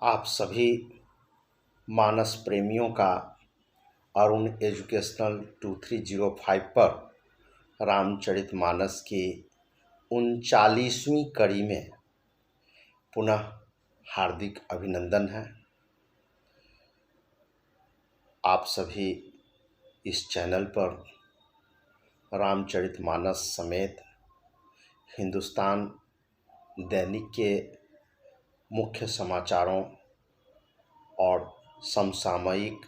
आप सभी मानस प्रेमियों का अरुण एजुकेशनल 2305 पर रामचरितमानस की 39वीं कड़ी में पुनः हार्दिक अभिनंदन है। आप सभी इस चैनल पर रामचरितमानस समेत हिंदुस्तान दैनिक के मुख्य समाचारों और समसामयिक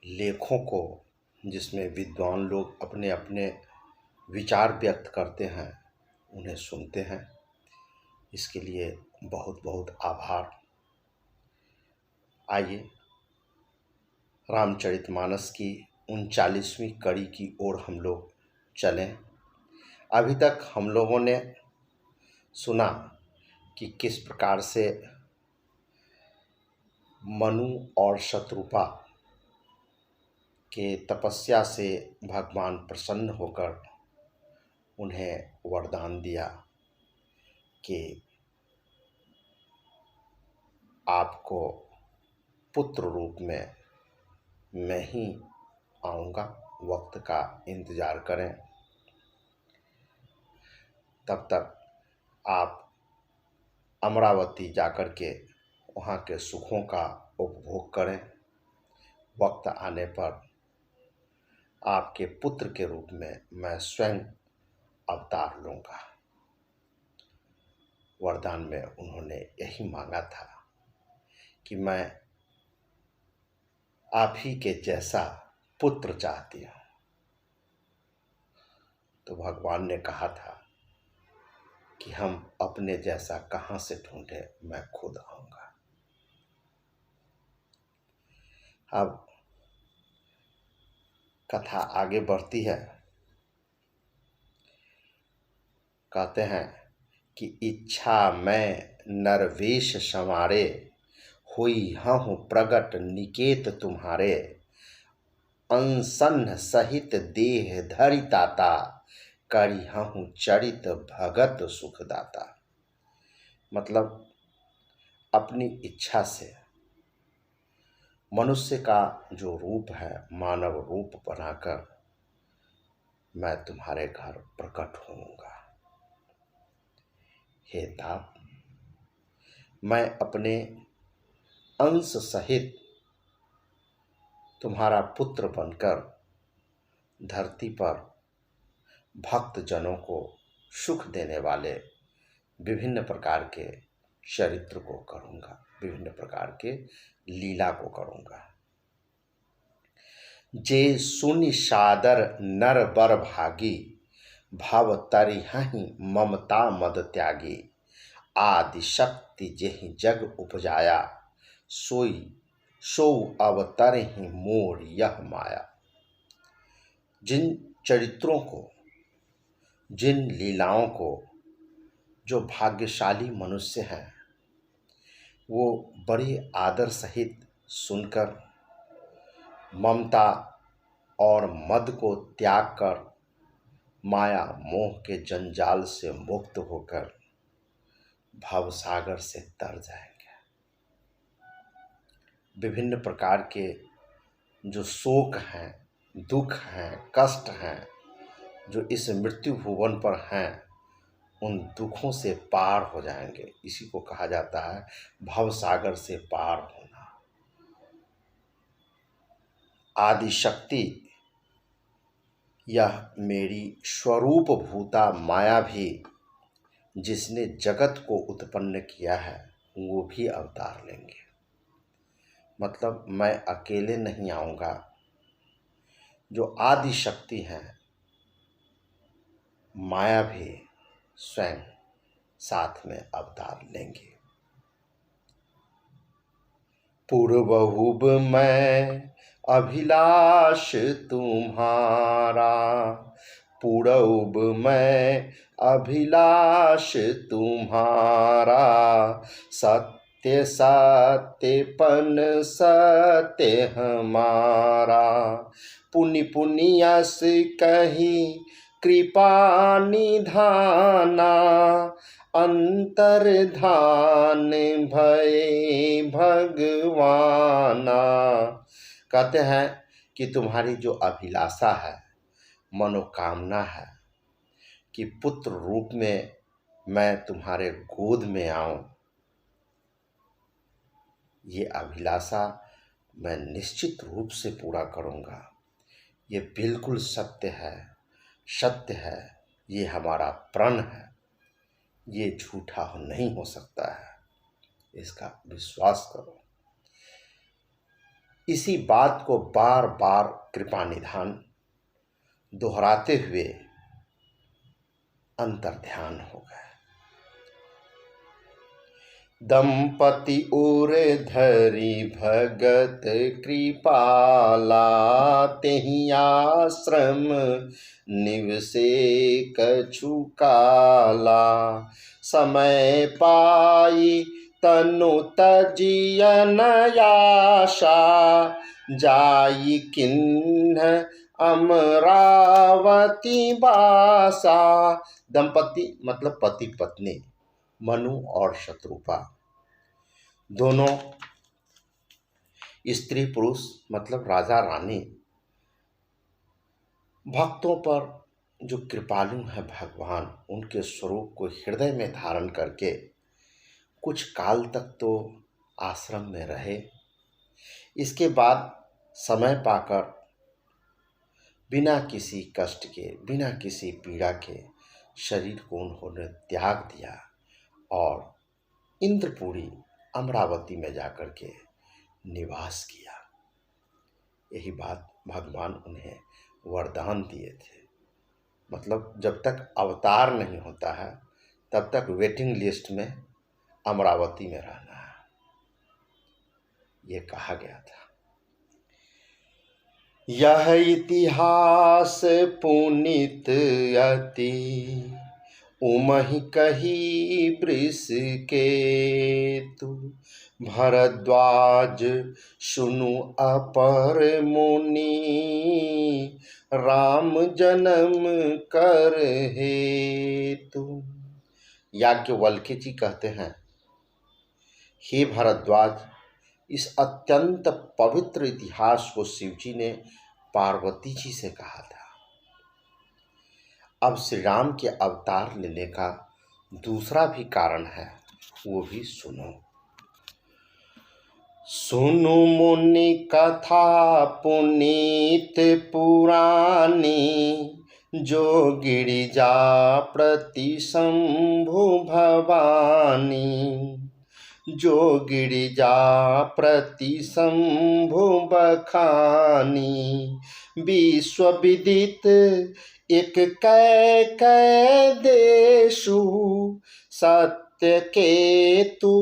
लेखों को, जिसमें विद्वान लोग अपने अपने विचार व्यक्त करते हैं, उन्हें सुनते हैं। इसके लिए बहुत बहुत आभार। आइए रामचरितमानस की 39वीं कड़ी की ओर हम लोग चलें। अभी तक हम लोगों ने सुना कि किस प्रकार से मनु और शत्रुपा के तपस्या से भगवान प्रसन्न होकर उन्हें वरदान दिया कि आपको पुत्र रूप में मैं ही आऊँगा, वक्त का इंतज़ार करें, तब तक आप अमरावती जाकर के वहाँ के सुखों का उपभोग करें। वक्त आने पर आपके पुत्र के रूप में मैं स्वयं अवतार लूँगा। वरदान में उन्होंने यही मांगा था कि मैं आप ही के जैसा पुत्र चाहती हूँ। तो भगवान ने कहा था कि हम अपने जैसा कहाँ से ढूंढे, मैं खुद आऊँगा। अब कथा आगे बढ़ती है। कहते हैं कि इच्छा मैं नरवेश संवारे, हुई हूँ प्रगट निकेत तुम्हारे, अनसन्न सहित देह धरि ताता, करी हूँ चरित भगत सुखदाता। मतलब अपनी इच्छा से मनुष्य का जो रूप है, मानव रूप बनाकर मैं तुम्हारे घर प्रकट होऊंगा। हे तात, मैं अपने अंश सहित तुम्हारा पुत्र बनकर धरती पर भक्त जनों को सुख देने वाले विभिन्न प्रकार के चरित्र को करूँगा, विभिन्न प्रकार के लीला को करूँगा। जे सुनि सादर नर बर भागी, भव तरिहहि ममता मद त्यागी, आदि शक्ति जेहि जग उपजाया, सोई सो अवतरहि मोर यह माया। जिन चरित्रों को, जिन लीलाओं को जो भाग्यशाली मनुष्य हैं, वो बड़े आदर सहित सुनकर ममता और मद को त्याग कर माया मोह के जंजाल से मुक्त होकर भवसागर से तर जाएंगे। विभिन्न प्रकार के जो शोक हैं, दुख हैं, कष्ट हैं, जो इस मृत्यु भुवन पर हैं, उन दुखों से पार हो जाएंगे। इसी को कहा जाता है भवसागर से पार होना। आदि शक्ति, यह मेरी स्वरूप भूता माया भी जिसने जगत को उत्पन्न किया है, वो भी अवतार लेंगे। मतलब मैं अकेले नहीं आऊँगा, जो आदि शक्ति हैं, माया भी स्वयं साथ में अवतार लेंगे। पूर्वहुब मैं अभिलाष तुम्हारा, पूरब मैं अभिलाष तुम्हारा, सत्य सत्यपन सत्य हमारा, पुनि पुनियस कही कृपा निधाना, अंतर्धान भये भगवाना। कहते हैं कि तुम्हारी जो अभिलाषा है, मनोकामना है कि पुत्र रूप में मैं तुम्हारे गोद में आऊं, ये अभिलाषा मैं निश्चित रूप से पूरा करूंगा। ये बिल्कुल सत्य है, सत्य है, ये हमारा प्रण है, ये झूठा नहीं हो सकता है, इसका विश्वास करो। इसी बात को बार बार कृपा निधान दोहराते हुए अंतर्ध्यान हो गए। दंपति उर धरि भगत कृपाला, तेहि आश्रम निवसे कछु काला। समय पाई तनु तजियन आशा, जाई किन्ह अमरावती बासा। दंपति मतलब पति पत्नी, मनु और शत्रुपा, दोनों स्त्री पुरुष मतलब राजा रानी, भक्तों पर जो कृपालु है भगवान, उनके स्वरूप को हृदय में धारण करके कुछ काल तक तो आश्रम में रहे। इसके बाद समय पाकर बिना किसी कष्ट के, बिना किसी पीड़ा के शरीर को उन्होंने त्याग दिया और इंद्रपुरी अमरावती में जाकर के निवास किया। यही बात भगवान उन्हें वरदान दिए थे। मतलब जब तक अवतार नहीं होता है तब तक वेटिंग लिस्ट में अमरावती में रहना है, ये कहा गया था। यह इतिहास पुनित अति, उमहि कही वृष के तु। भरद्वाज सुनु अपर मुनि, राम जन्म कर हेतु। याज्ञवल्क्य जी कहते हैं, हे भरद्वाज, इस अत्यंत पवित्र इतिहास को शिवजी ने पार्वती जी से कहा था। अब श्री राम के अवतार लेने का दूसरा भी कारण है, वो भी सुनो। सुनु मुनि कथा पुनीत पुरानी, जो गिरिजा प्रति शंभु भवानी। जो गिरिजा प्रति शंभु बखानी, विश्व विदित एक कै कै देशु। सत्य केतु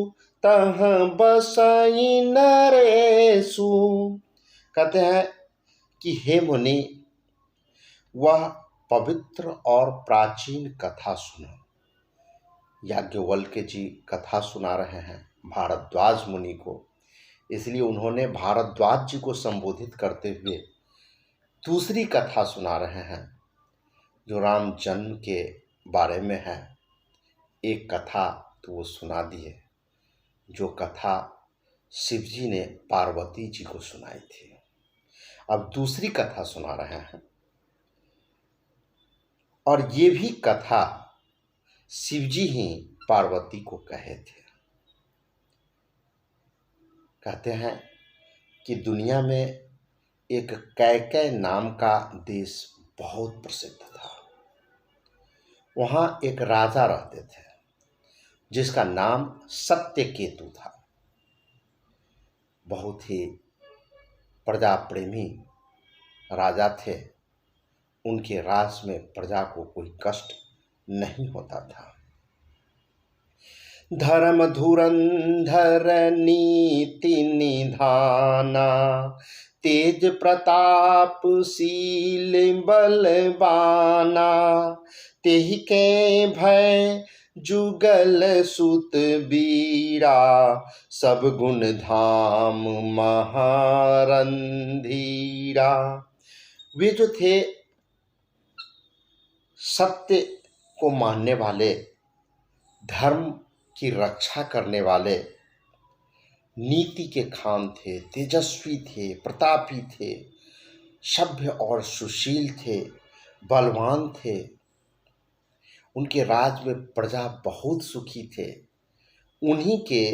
तह बसई नरेशु। कहते हैं कि हे मुनि, वह पवित्र और प्राचीन कथा सुनो। याज्ञवल्क्य जी कथा सुना रहे हैं भारद्वाज मुनि को, इसलिए उन्होंने भारद्वाज जी को संबोधित करते हुए दूसरी कथा सुना रहे हैं जो राम जन्म के बारे में है। एक कथा तो वो सुना दिए जो कथा शिवजी ने पार्वती जी को सुनाई थी। अब दूसरी कथा सुना रहे हैं और ये भी कथा शिवजी ही पार्वती को कहे थे। कहते हैं कि दुनिया में एक कैकेय नाम का देश बहुत प्रसिद्ध था। वहाँ एक राजा रहते थे जिसका नाम सत्यकेतु था। बहुत ही प्रजा प्रेमी राजा थे। उनके राज में प्रजा को कोई कष्ट नहीं होता था। धर्म धुरंधर नीति निधाना, तेज प्रतापशील बलवाना। तेहि के भय जुगल सुत बीरा, सब गुण धाम महारंधीरा। वे जो थे सत्य को मानने वाले, धर्म की रक्षा करने वाले, नीति के खान थे, तेजस्वी थे, प्रतापी थे, सभ्य और सुशील थे, बलवान थे। उनके राज में प्रजा बहुत सुखी थे। उन्हीं के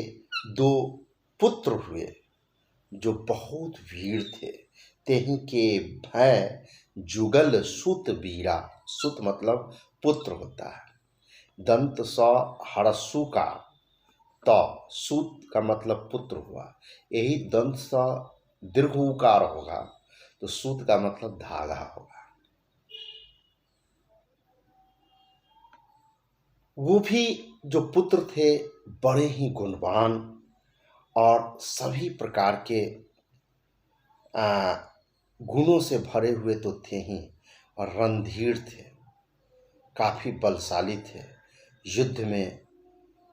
दो पुत्र हुए जो बहुत वीर थे। तेहि के भय जुगल सुत बीरा। सुत मतलब पुत्र होता है। दंत स हरसु का त सुत का मतलब पुत्र हुआ। यही दंत स दीर्घ उकार होगा तो सूत का मतलब धागा होगा। वो भी जो पुत्र थे बड़े ही गुणवान और सभी प्रकार के गुणों से भरे हुए तो थे ही, और रणधीर थे, काफी बलशाली थे, युद्ध में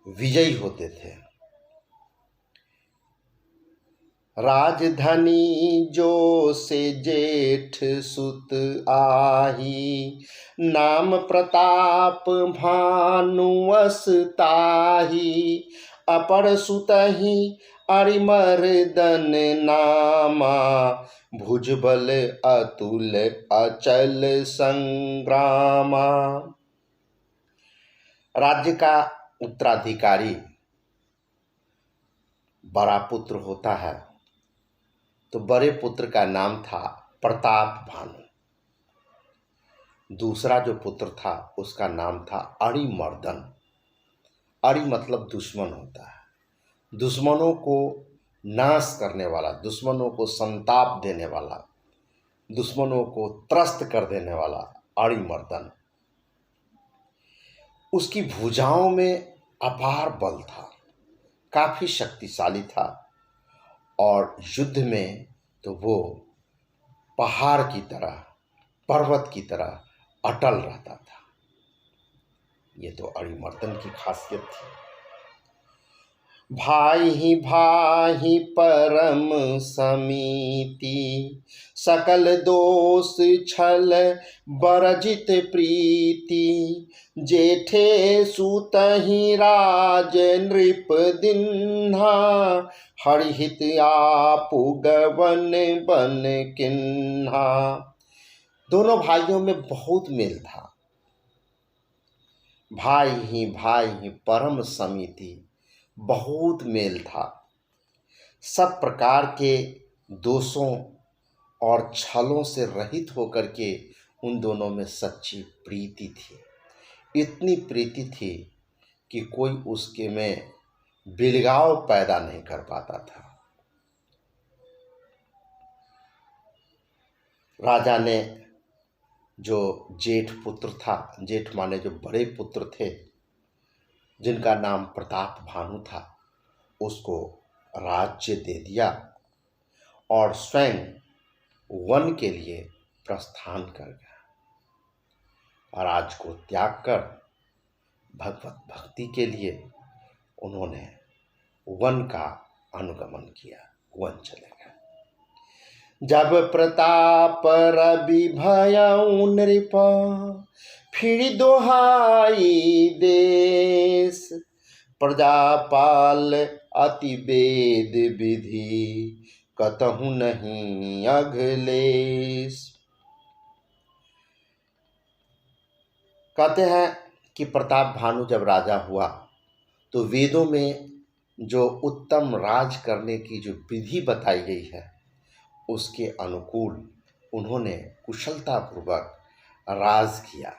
विजयी होते थे। राजधनी जो से जेठ सुत आही, नाम प्रताप भानुवस ताही। अपर सुतहि अरिमर्दन नामा, भुजबल अतुल अचल संग्रामा। राज्य का उत्तराधिकारी बड़ा पुत्र होता है, तो बड़े पुत्र का नाम था प्रताप भानु। दूसरा जो पुत्र था उसका नाम था अरिमर्दन। अरि मतलब दुश्मन होता है, दुश्मनों को नाश करने वाला, दुश्मनों को संताप देने वाला, दुश्मनों को त्रस्त कर देने वाला अरिमर्दन। उसकी भुजाओं में अपार बल था, काफी शक्तिशाली था, और युद्ध में तो वो पहाड़ की तरह, पर्वत की तरह अटल रहता था। ये तो अरिमर्दन की खासियत थी। भाई परम समीति, सकल दोष छल बरजित प्रीति। जेठे सुतहि राज नृप दिन्हा, हरिहित आपु गवन बन किन्हा। दोनों भाइयों में बहुत मेल था। भाई ही परम समीति, बहुत मेल था। सब प्रकार के दोषों और छलों से रहित होकर के उन दोनों में सच्ची प्रीति थी। इतनी प्रीति थी कि कोई उसके में बिलगाव पैदा नहीं कर पाता था। राजा ने जो जेठ पुत्र था, जेठ माने जो बड़े पुत्र थे, जिनका नाम प्रताप भानु था, उसको राज्य दे दिया और स्वयं वन के लिए प्रस्थान कर गया। राज को त्याग कर भगवत भक्ति के लिए उन्होंने वन का अनुगमन किया, वन चले गए। जब प्रताप रवि भयउ नृप, फिर दोहाई देश। प्रजापाल अति वेद विधि, कतहु नहीं अघलेश। कहते हैं कि प्रताप भानु जब राजा हुआ तो वेदों में जो उत्तम राज करने की जो विधि बताई गई है उसके अनुकूल उन्होंने कुशलतापूर्वक राज किया।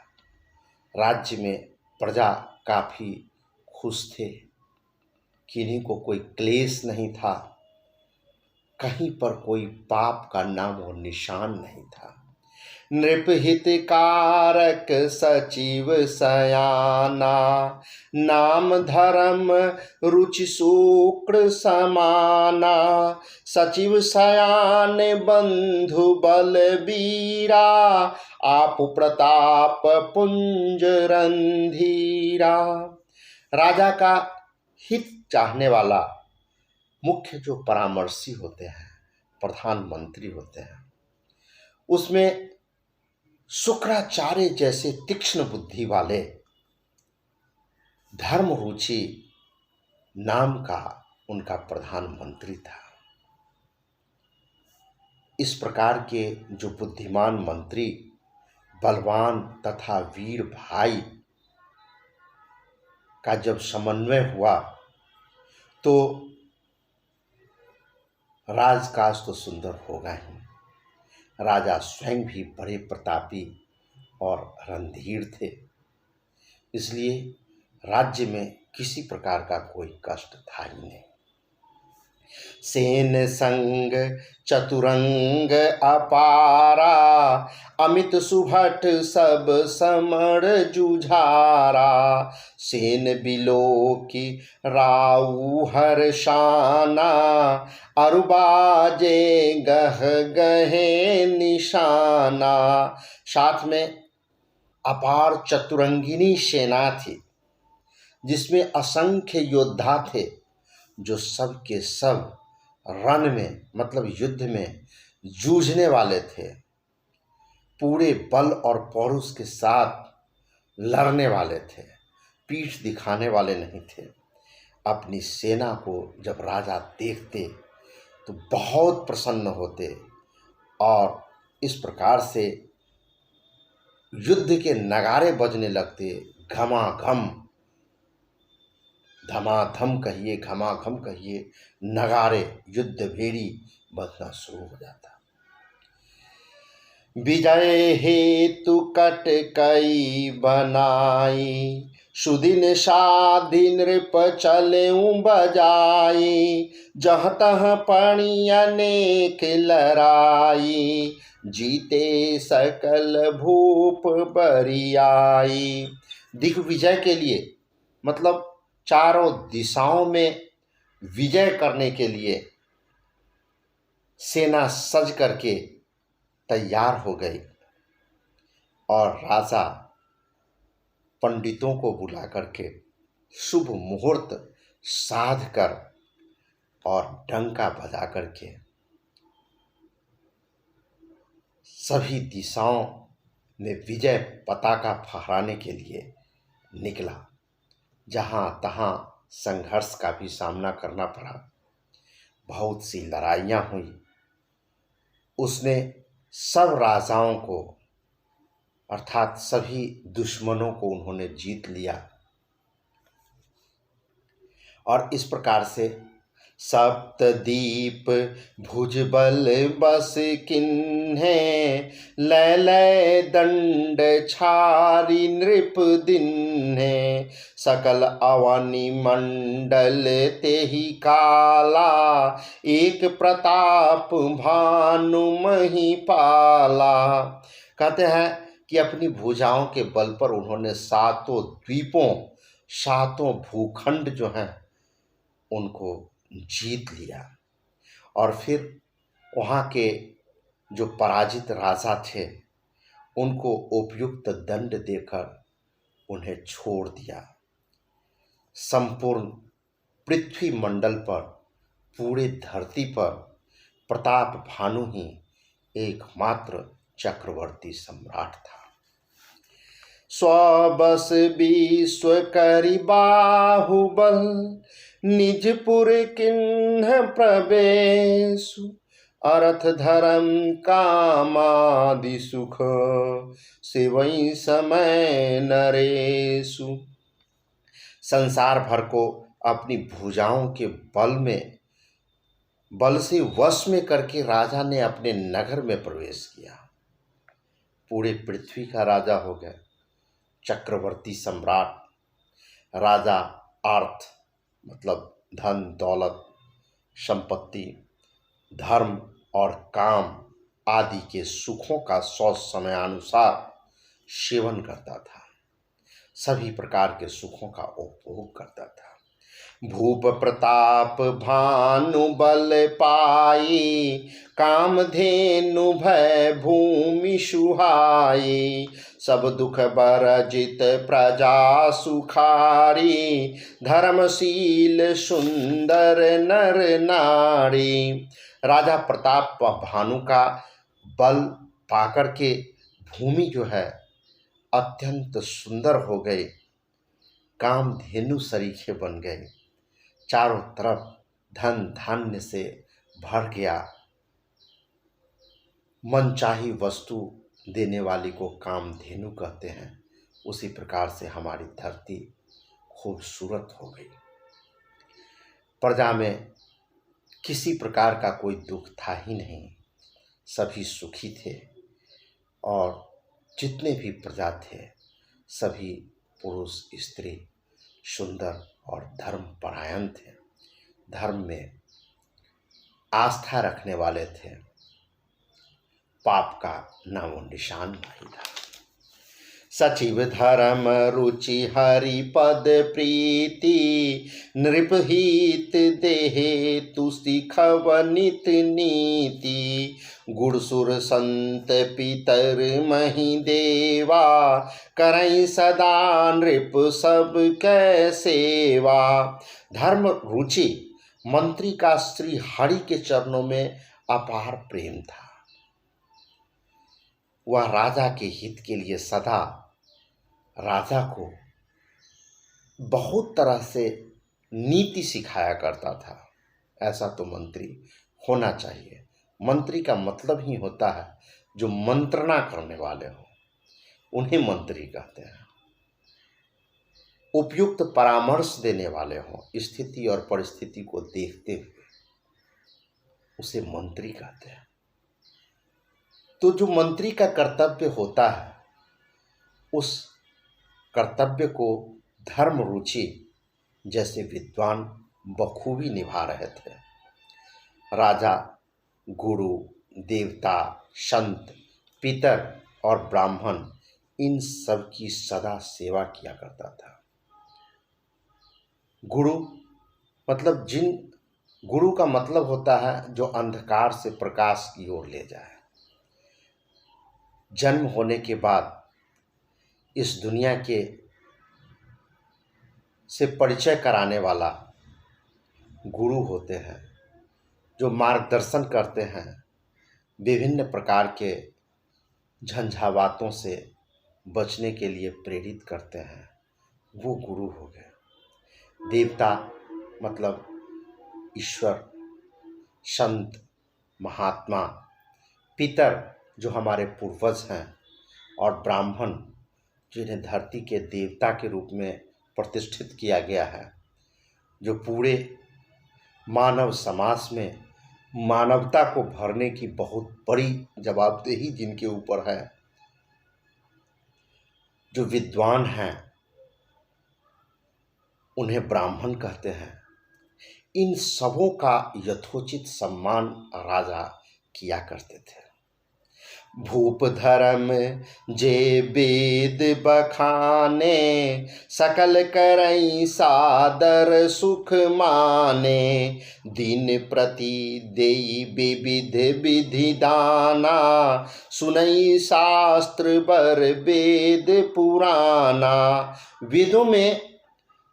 राज्य में प्रजा काफ़ी खुश थे, किन्हीं को कोई क्लेश नहीं था, कहीं पर कोई पाप का नाम और निशान नहीं था। नृपहित कारक सचिव सयाना, नाम धर्म रुचि शुक्र समाना। सचिव सयान बंधु बलबीरा, आप प्रताप पुंज रणधीरा। राजा का हित चाहने वाला मुख्य जो परामर्शी होते हैं, प्रधानमंत्री होते हैं, उसमें शुक्राचार्य जैसे तीक्ष्ण बुद्धि वाले धर्मरुचि नाम का उनका प्रधानमंत्री था। इस प्रकार के जो बुद्धिमान मंत्री, बलवान तथा वीर भाई का जब समन्वय हुआ तो राजकाज तो सुंदर होगा ही। राजा स्वयं भी बड़े प्रतापी और रणधीर थे, इसलिए राज्य में किसी प्रकार का कोई कष्ट था ही नहीं। सेन संग चतुरंग अपारा, अमित सुभट सब समर जुझारा। सेन बिलो की राऊ हर्षाना, अरुबाजे गह गहे निशाना। साथ में अपार चतुरंगिनी सेना थी, जिसमें असंख्य योद्धा थे, जो सब के सब रण में मतलब युद्ध में जूझने वाले थे, पूरे बल और पौरुष के साथ लड़ने वाले थे, पीठ दिखाने वाले नहीं थे। अपनी सेना को जब राजा देखते तो बहुत प्रसन्न होते और इस प्रकार से युद्ध के नगारे बजने लगते। घमाघम, धमाधम कहिए, घमाघम कहिए, नगारे, युद्ध भेरी बजना शुरू हो जाता। विजय हेतु कट कई बनाई, सुदिन साधि नृप चलेऊ बजाई। जह तह पणि अनेक लड़ाई, जीते सकल भूप बरियाई। दिग्विजय के लिए मतलब चारों दिशाओं में विजय करने के लिए सेना सज करके तैयार हो गई और राजा पंडितों को बुला करके शुभ मुहूर्त साध कर और डंका बजा करके सभी दिशाओं में विजय पताका फहराने के लिए निकला। जहाँ तहाँ संघर्ष का भी सामना करना पड़ा, बहुत सी लड़ाइयाँ हुई। उसने सब राजाओं को अर्थात सभी दुश्मनों को उन्होंने जीत लिया और इस प्रकार से सप्तदीप भुजबल बस किन्हे, लय लय दंड छारी नृप दिन्हे। सकल अवनि मंडल तेहि काला, एक प्रताप भानु मही पाला। कहते हैं कि अपनी भुजाओं के बल पर उन्होंने सातों द्वीपों, सातों भूखंड जो हैं उनको जीत लिया और फिर वहाँ के जो पराजित राजा थे उनको उपयुक्त दंड देकर उन्हें छोड़ दिया। संपूर्ण पृथ्वी मंडल पर, पूरे धरती पर प्रताप भानु ही एकमात्र चक्रवर्ती सम्राट था। स्वबस विश्व करि बाहुबल, निजपुर किन्ह प्रवेशु। अर्थ धर्म कामादि सुख, सेवई समय नरेशु। संसार भर को अपनी भुजाओं के बल से वश में करके राजा ने अपने नगर में प्रवेश किया। पूरे पृथ्वी का राजा हो गया, चक्रवर्ती सम्राट। राजा अर्थ मतलब धन दौलत, संपत्ति, धर्म और काम आदि के सुखों का समयानुसार सेवन करता था, सभी प्रकार के सुखों का उपभोग करता था। भूप प्रताप भानु बल पाई, कामधेनु भय भूमि सुहाई। सब दुख बरजित प्रजा सुखारी, धर्मशील सुंदर नर नारी। राजा प्रताप भानु का बल पाकर के भूमि जो है अत्यंत सुंदर हो गई, कामधेनु सरीखे बन गए। चारों तरफ धन धान्य से भर गया। मनचाही वस्तु देने वाली को कामधेनु कहते हैं। उसी प्रकार से हमारी धरती खूबसूरत हो गई। प्रजा में किसी प्रकार का कोई दुख था ही नहीं, सभी सुखी थे और जितने भी प्रजा थे सभी पुरुष स्त्री सुंदर और धर्मपरायण थे, धर्म में आस्था रखने वाले थे, पाप का नामो निशान नहीं था। सचिव धर्म रुचि हरि पद प्रीति, नृपहित देहे तुसी खवनित नीति। गुणसुर संत पितर मही देवा, करई सदा नृप सब कै सेवा। धर्म रुचि मंत्री का श्री हरि के चरणों में अपार प्रेम था। वह राजा के हित के लिए सदा राजा को बहुत तरह से नीति सिखाया करता था। ऐसा तो मंत्री होना चाहिए। मंत्री का मतलब ही होता है जो मंत्रणा करने वाले हो, उन्हें मंत्री कहते हैं। उपयुक्त परामर्श देने वाले हो, स्थिति और परिस्थिति को देखते हुए, उसे मंत्री कहते हैं। तो जो मंत्री का कर्तव्य होता है, उस कर्तव्य को धर्म रुचि जैसे विद्वान बखूबी निभा रहे थे। राजा गुरु देवता संत पितर और ब्राह्मण इन सब की सदा सेवा किया करता था। गुरु का मतलब होता है जो अंधकार से प्रकाश की ओर ले जाए। जन्म होने के बाद इस दुनिया के से परिचय कराने वाला गुरु होते हैं, जो मार्गदर्शन करते हैं, विभिन्न प्रकार के झंझावातों से बचने के लिए प्रेरित करते हैं, वो गुरु हो गए। देवता मतलब ईश्वर, संत महात्मा, पितर जो हमारे पूर्वज हैं, और ब्राह्मण जिन्हें धरती के देवता के रूप में प्रतिष्ठित किया गया है, जो पूरे मानव समाज में मानवता को भरने की बहुत बड़ी जवाबदेही जिनके ऊपर है, जो विद्वान हैं, उन्हें ब्राह्मण कहते हैं। इन सबों का यथोचित सम्मान राजा किया करते थे। भूप धर्म जे वेद बखाने, सकल करई सादर सुख माने। दिन प्रति देई विविध विधि दाना, सुनई शास्त्र बर वेद पुराना। वेदों में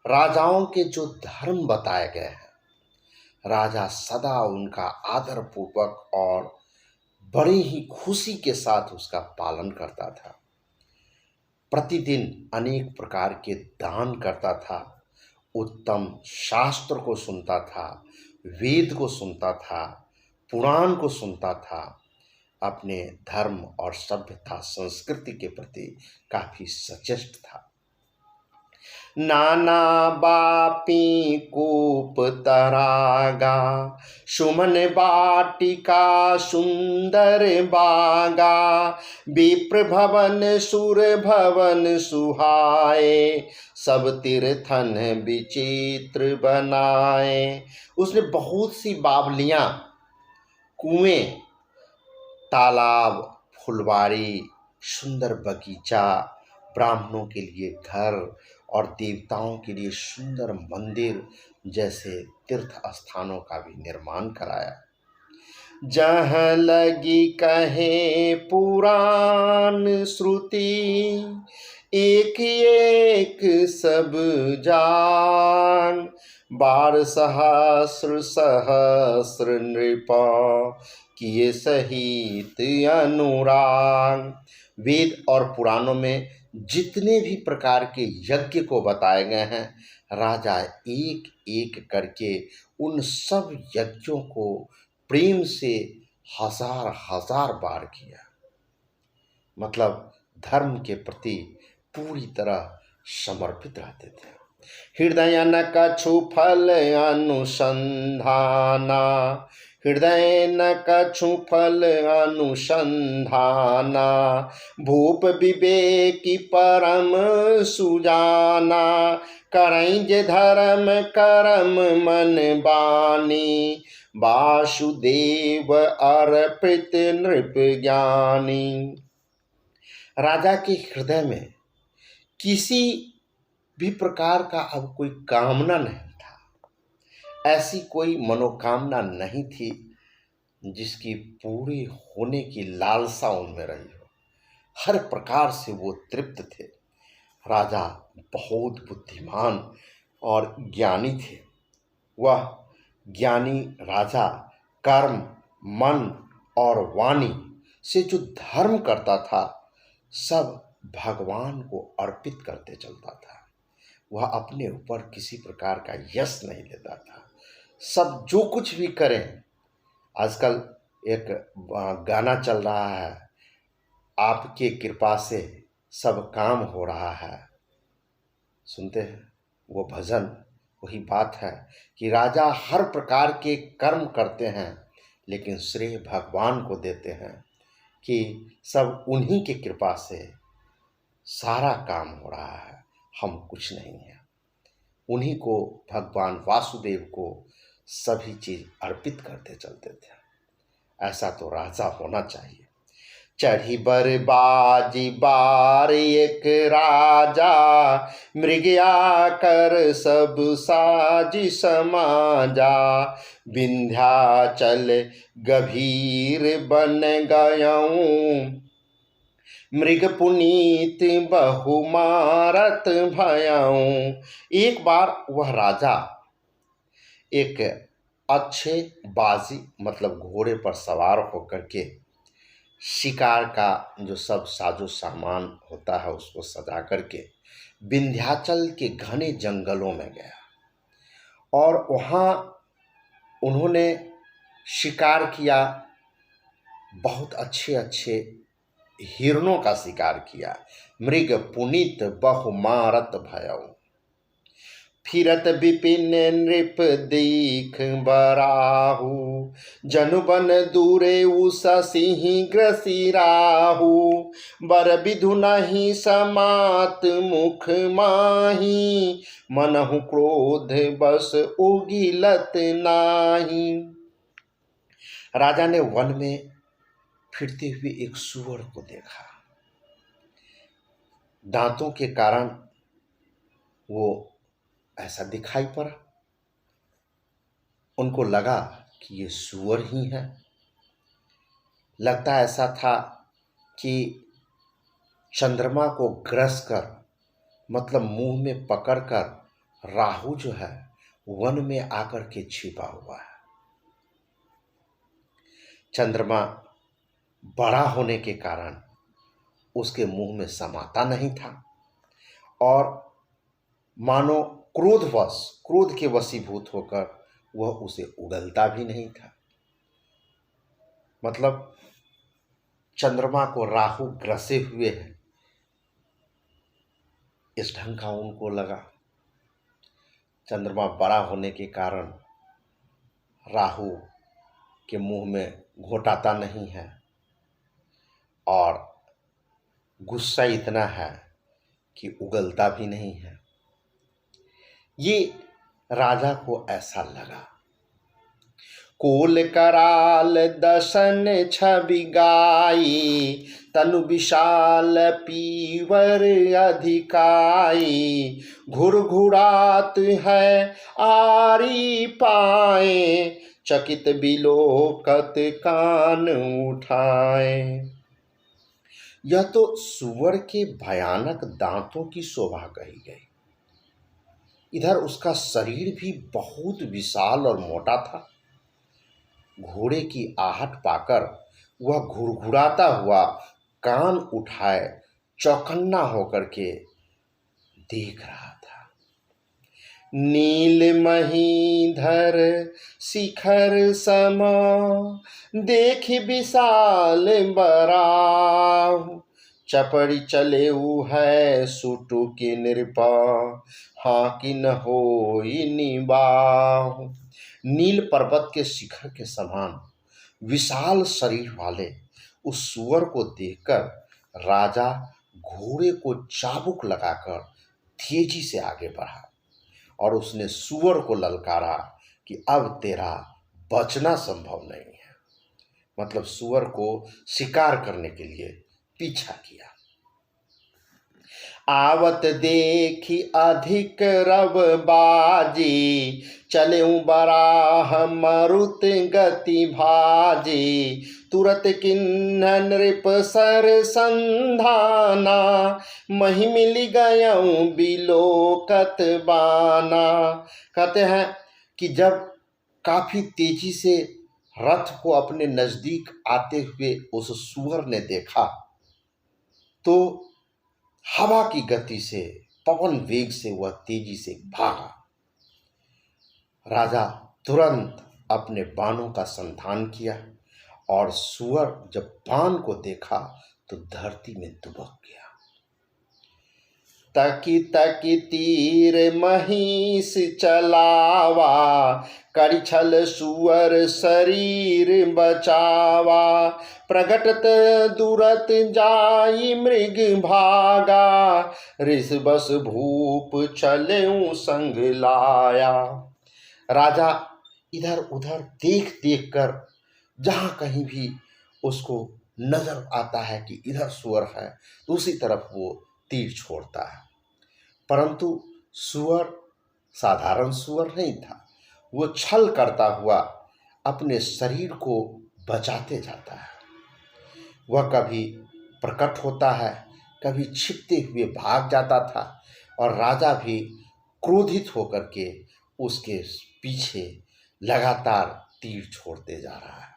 राजाओं के जो धर्म बताए गए हैं, राजा सदा उनका आदर पूर्वक और बड़ी ही खुशी के साथ उसका पालन करता था। प्रतिदिन अनेक प्रकार के दान करता था, उत्तम शास्त्र को सुनता था, वेद को सुनता था, पुराण को सुनता था। अपने धर्म और सभ्यता संस्कृति के प्रति काफी सचेष्ट था। नाना बापी कूप तरागा, सुमन बाटिका सुंदर बागा। विप्र भवन सुर भवन सुहाए, सब तीर्थन विचित्र बनाए। उसने बहुत सी बावलियां, कुएं, तालाब, फुलवारी, सुंदर बगीचा, ब्राह्मणों के लिए घर और देवताओं के लिए सुंदर मंदिर जैसे तीर्थ स्थानों का भी निर्माण कराया। जहाँ लगी कहे पुराण श्रुति, एक एक सब जान। बार सहस्र सहस्र नृपा किए सहित अनुराग। वेद और पुराणों में जितने भी प्रकार के यज्ञ को बताए गए हैं, राजा एक एक करके उन सब यज्ञों को प्रेम से हजार हजार बार किया। मतलब धर्म के प्रति पूरी तरह समर्पित रहते थे। हृदय न कछु फल अनुसंधाना, हृदय न कछु फल अनुसंधाना, भूप विवेकी परम सुजाना, करई जे धर्म करम मन बानी, वासुदेव अर्पित नृप ज्ञानी। राजा के हृदय में किसी भी प्रकार का अब कोई कामना नहीं था, ऐसी कोई मनोकामना नहीं थी जिसकी पूरी होने की लालसा उनमें रही हो। हर प्रकार से वो तृप्त थे। राजा बहुत बुद्धिमान और ज्ञानी थे। वह ज्ञानी राजा कर्म, मन और वाणी से जो धर्म करता था, सब भगवान को अर्पित करते चलता था। वह अपने ऊपर किसी प्रकार का यश नहीं लेता था। सब जो कुछ भी करें, आजकल एक गाना चल रहा है, आपके कृपा से सब काम हो रहा है, सुनते हैं वो भजन। वही बात है कि राजा हर प्रकार के कर्म करते हैं, लेकिन श्रेय भगवान को देते हैं कि सब उन्हीं की कृपा से सारा काम हो रहा है, हम कुछ नहीं है। उन्हीं को, भगवान वासुदेव को सभी चीज अर्पित करते चलते थे। ऐसा तो राजा होना चाहिए। चढ़ी बरबाजी बार एक राजा, मृगया कर सब साजी समाजा, विंध्याचल गभीर बन गयऊं, मृग पुनीत बहु मारत भयऊं। एक बार वह राजा एक अच्छे बाजी मतलब घोड़े पर सवार होकर के शिकार का जो सब साजो सामान होता है उसको सजा करके विंध्याचल के घने जंगलों में गया और वहाँ उन्होंने शिकार किया। बहुत अच्छे अच्छे हिरणों का शिकार किया। मृग पुनीत बहु मारत भयऊ, फिरत विपिन नृप दीख बराहु, जनुबन दूरे उषा सिंह ग्रसिराहु, बर विधु नहीं समात मुख माही, मनहु क्रोध बस उगिलत नाही। राजा ने वन में फिरते हुए एक सूअर को देखा। दांतों के कारण वो ऐसा दिखाई पड़ा। उनको लगा कि ये सूअर ही है। लगता ऐसा था कि चंद्रमा को ग्रस कर मतलब मुंह में पकड़कर राहु जो है वन में आकर के छिपा हुआ है। चंद्रमा बड़ा होने के कारण उसके मुंह में समाता नहीं था और मानो क्रोध के वशीभूत होकर वह उसे उगलता भी नहीं था। मतलब चंद्रमा को राहु ग्रसे हुए है, इस ढंग का उनको लगा। चंद्रमा बड़ा होने के कारण राहु के मुंह में घोटाता नहीं है और गुस्सा इतना है कि उगलता भी नहीं है। ये राजा को ऐसा लगा। कोल कराल दसन छवि गाई, तनु विशाल पीवर अधिकाई, घुरघुरात है आरी पाए, चकित बिलोकत कान उठाए। यह तो सूअर के भयानक दांतों की शोभा कही गई। इधर उसका शरीर भी बहुत विशाल और मोटा था। घोड़े की आहट पाकर वह घुड़घुड़ाता हुआ कान उठाए चौकन्ना होकर के देख रहा था। नील महीधर शिखर सम देख विशाल बराहु, चपड़ी चले है सुटु की नृपा, हाँ कि न होई निबाहु। नील पर्वत के शिखर के समान विशाल शरीर वाले उस सुअर को देखकर राजा घोड़े को चाबुक लगाकर तेजी से आगे बढ़ा और उसने सुअर को ललकारा कि अब तेरा बचना संभव नहीं है। मतलब सुअर को शिकार करने के लिए पीछा किया। आवत देखी अधिक रव बाजी, चले बराह मरुत गति भाजी, तुरत किन्ह नृप सर संधाना, मही मिल गयऊं बिलोकत बाना। कहते हैं कि जब काफी तेजी से रथ को अपने नजदीक आते हुए उस सुअर ने देखा तो हवा की गति से, पवन वेग से वह तेजी से भागा। राजा तुरंत अपने बाणों का संधान किया और सुअर जब बाण को देखा तो धरती में दुबक गया। तकी तकी तीर महिष चलावा, करिछल सुअर शरीर बचावा, प्रगटत दुरत जाई मृग भागा, ऋष बस भूप चलेऊ संग लाया। राजा इधर उधर देख देख कर जहाँ कहीं भी उसको नजर आता है कि इधर सुअर है तो उसी तरफ वो तीर छोड़ता है। परंतु सुअर साधारण सुअर नहीं था, वो छल करता हुआ अपने शरीर को बचाते जाता है। वह कभी प्रकट होता है, कभी छिपते हुए भाग जाता था और राजा भी क्रोधित होकर के उसके पीछे लगातार तीर छोड़ते जा रहा है।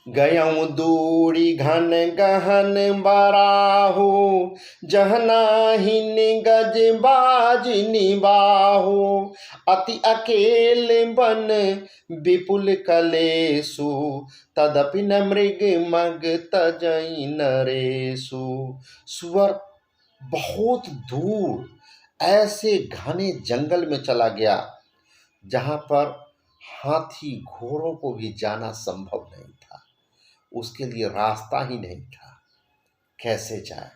गयऊं दूरी घन गहन बराहु, जहनाहिन गज बाज निबाहु, अति अकेल बन विपुल कलेसु, तदपि न मृग मग तजई नरेसु। सुअर बहुत दूर ऐसे घने जंगल में चला गया जहाँ पर हाथी घोड़ों को भी जाना संभव नहीं था। उसके लिए रास्ता ही नहीं था, कैसे जाए।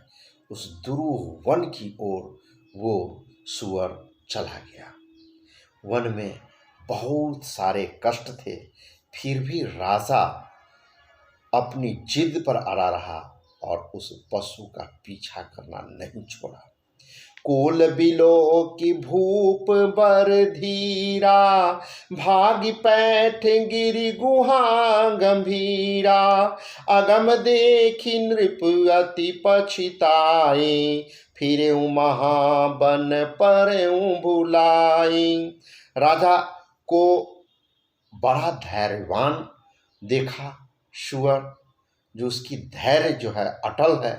उस दुरूह वन की ओर वो सुअर चला गया। वन में बहुत सारे कष्ट थे, फिर भी राजा अपनी जिद पर अड़ा रहा और उस पशु का पीछा करना नहीं छोड़ा। कोल बिलो की भूप बर धीरा, भागी पैठ गिरी गुहा गंभीरा, अगम देखी नृप अति पछिताए, फिरे महाबन पर भुलाई। राजा को बड़ा धैर्यवान देखा सुअर, जो उसकी धैर्य जो है अटल है,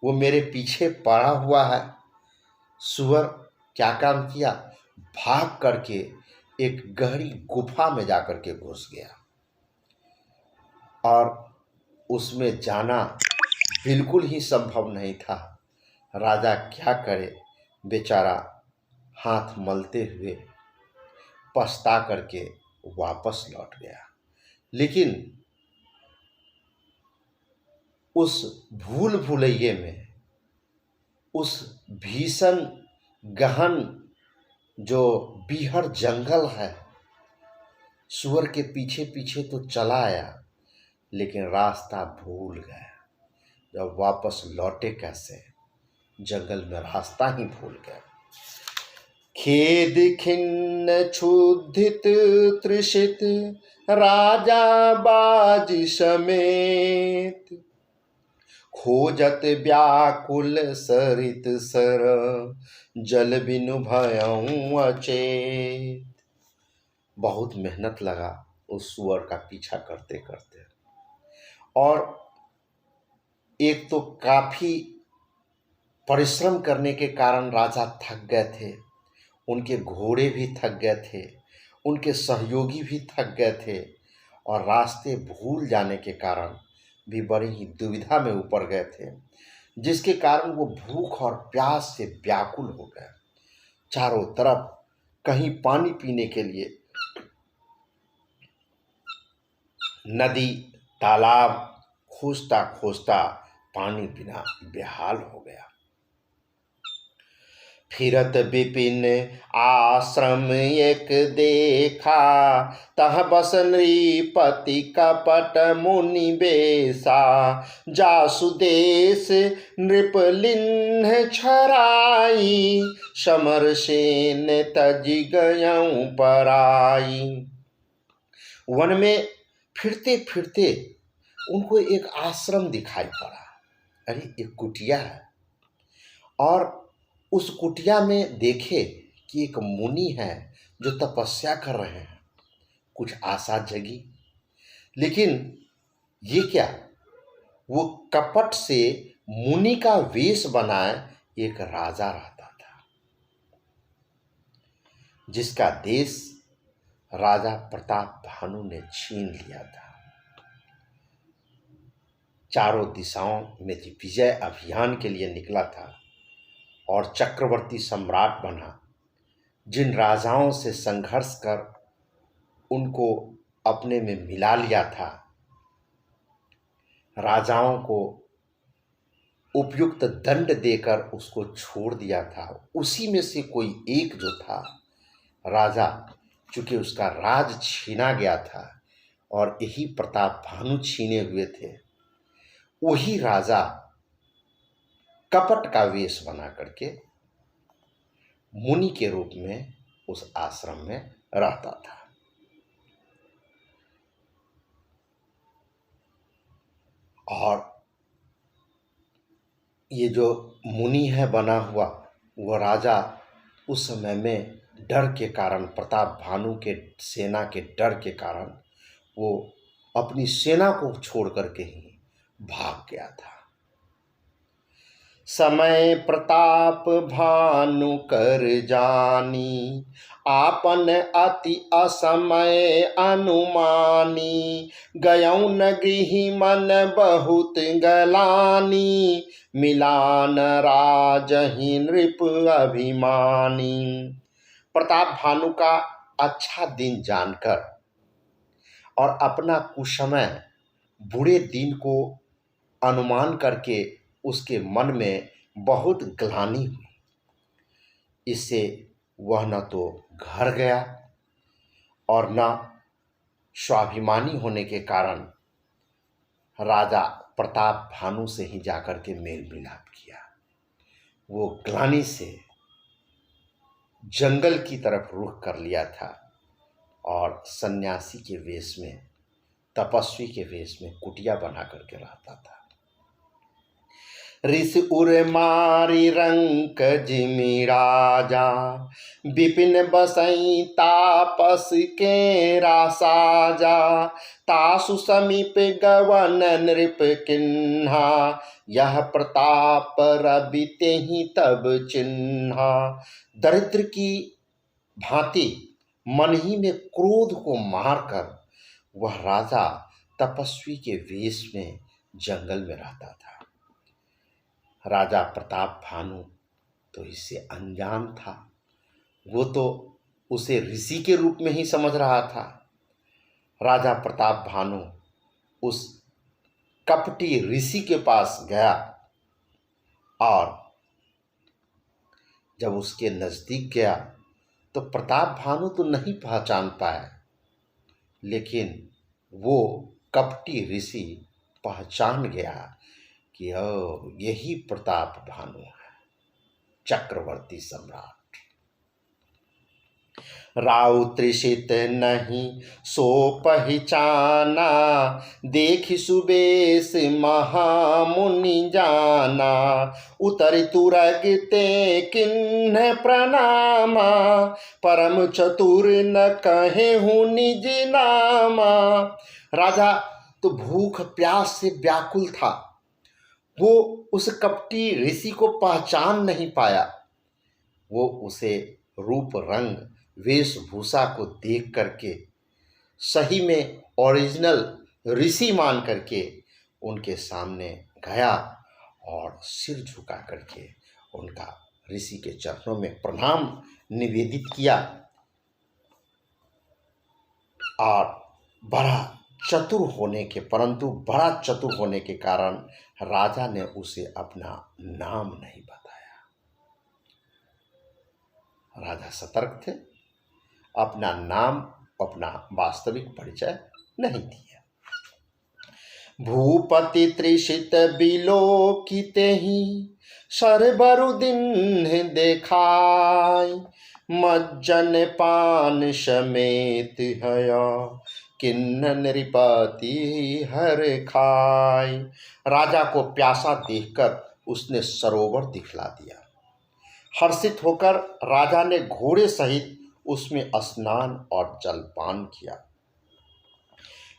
वो मेरे पीछे पड़ा हुआ है। सुअर क्या काम किया, भाग करके एक गहरी गुफा में जाकर के घुस गया और उसमें जाना बिल्कुल ही संभव नहीं था। राजा क्या करे, बेचारा हाथ मलते हुए पछता करके वापस लौट गया। लेकिन उस भूल भुलैये में, उस भीषण गहन जो बीहड़ जंगल है, सुअर के पीछे पीछे तो चला आया लेकिन रास्ता भूल गया। जब वापस लौटे कैसे, जंगल में रास्ता ही भूल गया। खेद खिन्न क्षुधित तृषित राजा बाज समेत, खोजत व्याकुल सरित सर, जल बिनु भयऊं अचेत। बहुत मेहनत लगा उस सुअर का पीछा करते करते, और एक तो काफी परिश्रम करने के कारण राजा थक गए थे, उनके घोड़े भी थक गए थे, उनके सहयोगी भी थक गए थे, और रास्ते भूल जाने के कारण भी बड़ी ही दुविधा में ऊपर गए थे, जिसके कारण वो भूख और प्यास से व्याकुल हो गए। चारों तरफ कहीं पानी पीने के लिए नदी तालाब खोजता खोजता पानी बिना बेहाल हो गया। फिरत विपिन आश्रम एक देखा, तह बस नृपति कपट मुनि बेसा, जासु देश नृपलिन्ह छराई, समर सेन तजि गयऊं पराई। वन में फिरते फिरते उनको एक आश्रम दिखाई पड़ा। अरे एक कुटिया है, और उस कुटिया में देखे कि एक मुनि है जो तपस्या कर रहे हैं। कुछ आशा जगी, लेकिन ये क्या, वो कपट से मुनि का वेश बनाए एक राजा रहता था, जिसका देश राजा प्रताप भानु ने छीन लिया था। चारों दिशाओं में विजय अभियान के लिए निकला था और चक्रवर्ती सम्राट बना। जिन राजाओं से संघर्ष कर उनको अपने में मिला लिया था, राजाओं को उपयुक्त दंड देकर उसको छोड़ दिया था, उसी में से कोई एक जो था राजा, चूंकि उसका राज छीना गया था और यही प्रताप भानु छीने हुए थे, वही राजा कपट का वेश बना करके मुनि के रूप में उस आश्रम में रहता था। और ये जो मुनि है बना हुआ, वो राजा उस समय में डर के कारण, प्रताप भानु के सेना के डर के कारण, वो अपनी सेना को छोड़ करके ही भाग गया था। समय प्रताप भानु कर जानी, आपन अति असमय अनुमानी, गयऊं न गृह मन बहुत गलानी, मिलान राजहि नृप अभिमानी। प्रताप भानु का अच्छा दिन जानकर और अपना कुसमय बुरे दिन को अनुमान करके उसके मन में बहुत ग्लानि हुई। इससे वह न तो घर गया और न स्वाभिमानी होने के कारण राजा प्रताप भानु से ही जाकर के मेल मिलाप किया। वो ग्लानि से जंगल की तरफ रुख कर लिया था और सन्यासी के वेश में, तपस्वी के वेश में कुटिया बना करके रहता था। ऋषि उर मारी रंक जिमि राजा, विपिन बसई तापस के रासाजा, तासु समीप गवन नृप किन्हा, यह प्रताप रवि तेहि तब चिन्हा। दरिद्र की भांति मन ही में क्रोध को मारकर वह राजा तपस्वी के वेश में जंगल में रहता था। राजा प्रताप भानु तो इससे अनजान था, वो तो उसे ऋषि के रूप में ही समझ रहा था। राजा प्रताप भानु उस कपटी ऋषि के पास गया और जब उसके नज़दीक गया तो प्रताप भानु तो नहीं पहचान पाया, लेकिन वो कपटी ऋषि पहचान गया कि यही प्रताप भानु है, चक्रवर्ती सम्राट। राउ त्रिषित नहीं सो पहचाना, देखि सुबेश महामुनि जाना। उतरि तुरग ते किन्ह प्रणामा, परम चतुर न कहे हूँ निज नामा। राजा तो भूख प्यास से व्याकुल था। वो उस कपटी ऋषि को पहचान नहीं पाया। वो उसे रूप रंग वेशभूषा को देख करके सही में ओरिजिनल ऋषि मान करके उनके सामने गया और सिर झुका करके उनका ऋषि के चरणों में प्रणाम निवेदित किया। और बड़ा चतुर होने के कारण राजा ने उसे अपना नाम नहीं बताया। राजा सतर्क थे, अपना नाम, अपना वास्तविक परिचय नहीं दिया। भूपति त्रिषित बिलोकिते ही, सरबरु दिन देखाय। मज्जन पान समेत हया, किन्न नृपति हर खाय। राजा को प्यासा देखकर उसने सरोवर दिखला दिया। हर्षित होकर राजा ने घोड़े सहित उसमें स्नान और जलपान किया।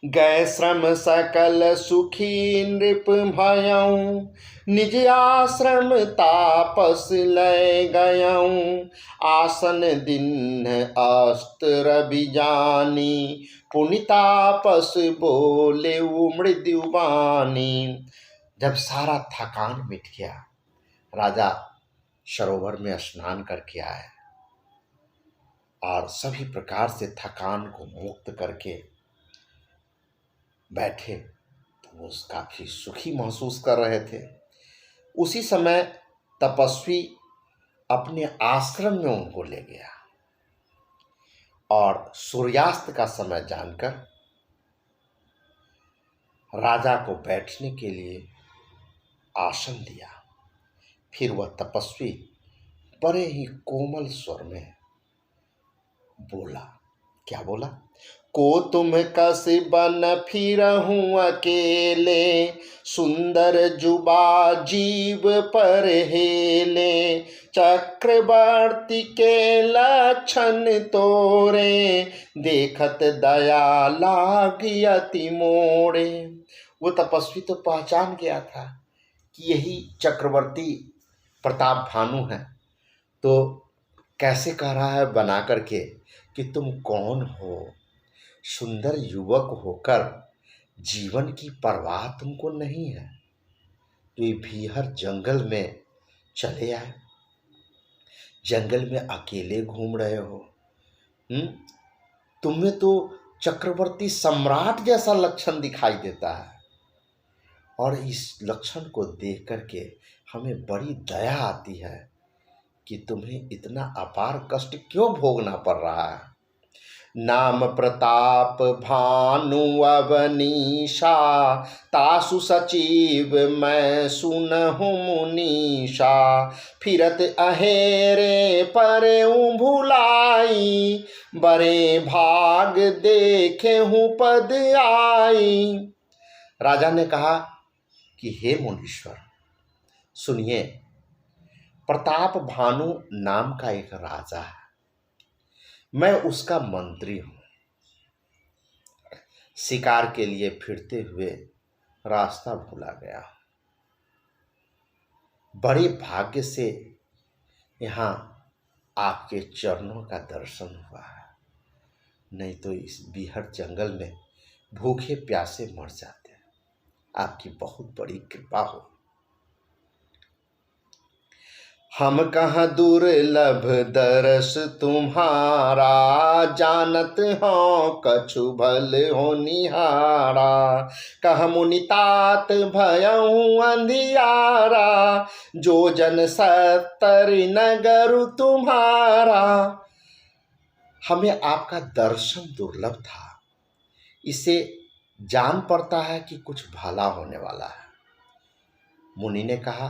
गए श्रम सकल सुखी नृप भयऊं, निज आश्रम तापस लय गयऊं। आसन दिन अस्त रवि जानी, पुनितापस बोले मृदु बानी। जब सारा थकान मिट गया, राजा सरोवर में स्नान करके आए और सभी प्रकार से थकान को मुक्त करके बैठे तो वो काफी सुखी महसूस कर रहे थे। उसी समय तपस्वी अपने आश्रम में उनको ले गया और सूर्यास्त का समय जानकर राजा को बैठने के लिए आसन दिया। फिर वह तपस्वी बड़े ही कोमल स्वर में बोला। क्या बोला? को तुम कस बन फिरहूँ अकेले, सुंदर जुबा जीव पर हेले। चक्रवर्ती के लक्षण तोरे, देखत दया लागी अति मोड़े। वो तपस्वी तो पहचान गया था कि यही चक्रवर्ती प्रताप भानु है। तो कैसे कह रहा है बना करके कि तुम कौन हो? सुंदर युवक होकर जीवन की परवाह तुमको नहीं है, तो ये भीहर जंगल में चले आए, जंगल में अकेले घूम रहे हो। तुम्हें तो चक्रवर्ती सम्राट जैसा लक्षण दिखाई देता है और इस लक्षण को देख करके हमें बड़ी दया आती है कि तुम्हें इतना अपार कष्ट क्यों भोगना पड़ रहा है। नाम प्रताप भानु अवनीशा, तासु सचिव मैं सुनहु मुनीषा। फिरत अहेरे परे भुलाई, बड़े भाग देखे हूँ पद आई। राजा ने कहा कि हे मुनीश्वर सुनिए, प्रताप भानु नाम का एक राजा है, मैं उसका मंत्री हूं। शिकार के लिए फिरते हुए रास्ता भूला गया। बड़े भाग्य से यहाँ आपके चरणों का दर्शन हुआ है, नहीं तो इस बीहड़ जंगल में भूखे प्यासे मर जाते। आपकी बहुत बड़ी कृपा हो। हम कहाँ दुर्लभ दरस तुम्हारा, जानत हो कछु भल हो निहारा। कह मुनितात भयऊँ अंधियारा, जो जन 70 नगर तुम्हारा। हमें आपका दर्शन दुर्लभ था, इसे जान पड़ता है कि कुछ भला होने वाला है। मुनि ने कहा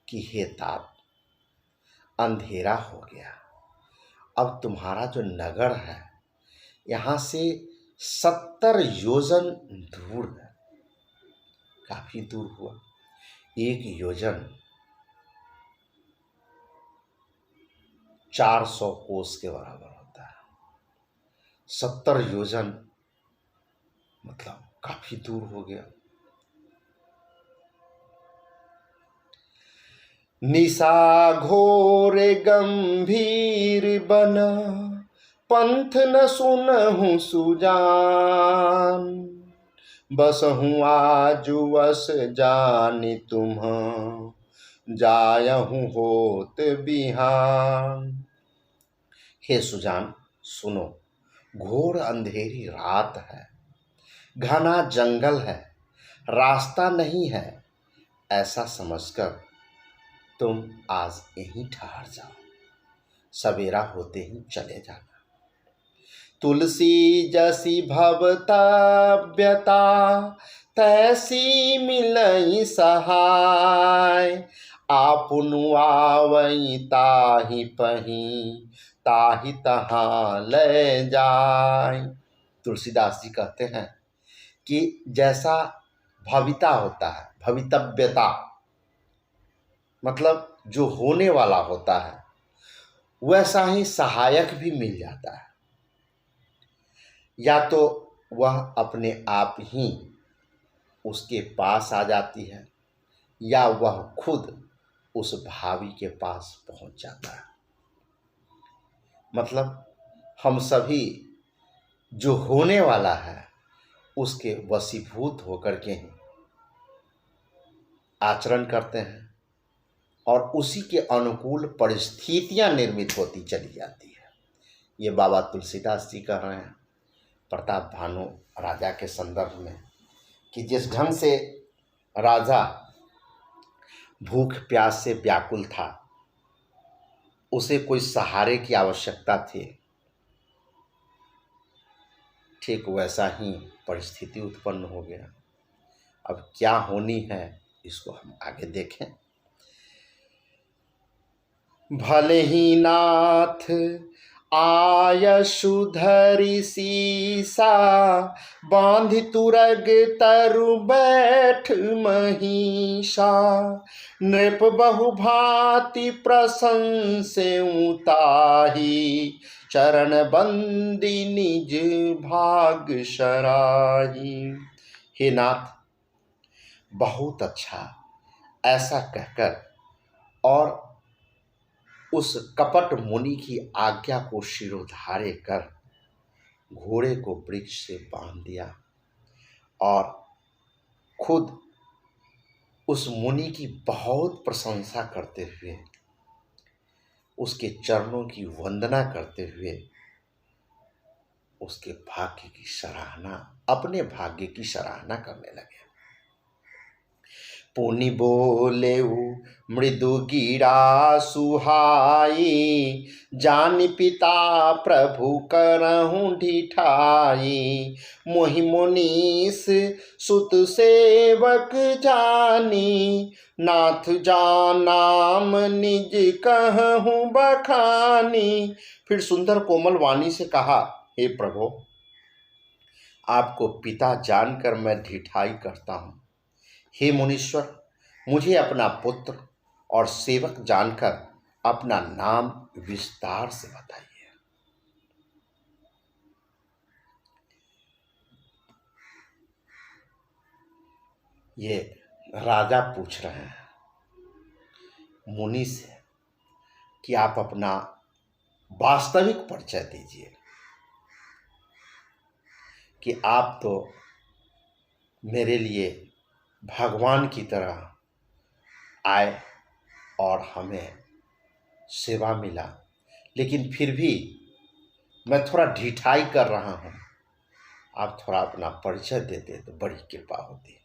कि हे तात, अंधेरा हो गया, अब तुम्हारा जो नगर है यहाँ से 70 योजन दूर है। काफी दूर हुआ। एक योजन 400 कोस के बराबर होता है। 70 योजन मतलब काफी दूर हो गया। निशा घोर गंभीर बना, पंथ न सुनहु सुजान। बसहु आज वस जानि तुम, जायहु होत बिहान। हे सुजान सुनो, घोर अंधेरी रात है, घना जंगल है, रास्ता नहीं है। ऐसा समझकर तुम आज यहीं ठहर जाओ, सवेरा होते ही चले जाना। तुलसी जसी भवता व्यता, तैसी मिलई सहाय। आपुनु आवई ताहि पही, ताहि तहाँ ले जाय। तुलसीदास जी कहते हैं कि जैसा भविता होता है, भवितव्यता मतलब जो होने वाला होता है, वैसा ही सहायक भी मिल जाता है। या तो वह अपने आप ही उसके पास आ जाती है, या वह खुद उस भावी के पास पहुंच जाता है। मतलब हम सभी जो होने वाला है उसके वशीभूत होकर के ही आचरण करते हैं, और उसी के अनुकूल परिस्थितियां निर्मित होती चली जाती है। ये बाबा तुलसीदास जी कह रहे हैं प्रताप भानु राजा के संदर्भ में, कि जिस ढंग से राजा भूख प्यास से व्याकुल था, उसे कोई सहारे की आवश्यकता थी, ठीक वैसा ही परिस्थिति उत्पन्न हो गया। अब क्या होनी है इसको हम आगे देखें। भले ही नाथ आयशु धरि सीसा, बांधि तुरग तरु बैठ महिषा। नृप बहु भांति प्रशंसेउ ताहि, चरण बंदी निज भाग सराही। हे नाथ, बहुत अच्छा, ऐसा कहकर और उस कपट मुनि की आज्ञा को शिरोधार्य कर घोड़े को वृक्ष से बांध दिया, और खुद उस मुनि की बहुत प्रशंसा करते हुए, उसके चरणों की वंदना करते हुए उसके भाग्य की सराहना, अपने भाग्य की सराहना करने लगे। पुनि बोलेउ मृदु गिरा सुहाई, जानि पिता प्रभु करहु ढिठाई। मोहि मुनीस सुत सेवक जानी, नाथ जान नाम निज कहूँ बखानी। फिर सुंदर कोमल वाणी से कहा, हे प्रभु, आपको पिता जानकर मैं ढिठाई करता हूँ। हे मुनीश्वर, मुझे अपना पुत्र और सेवक जानकर अपना नाम विस्तार से बताइए। ये राजा पूछ रहे हैं मुनि से कि आप अपना वास्तविक परिचय दीजिए, कि आप तो मेरे लिए भगवान की तरह आए और हमें सेवा मिला, लेकिन फिर भी मैं थोड़ा ढिठाई कर रहा हूँ। आप थोड़ा अपना परिचय देते तो बड़ी कृपा होती।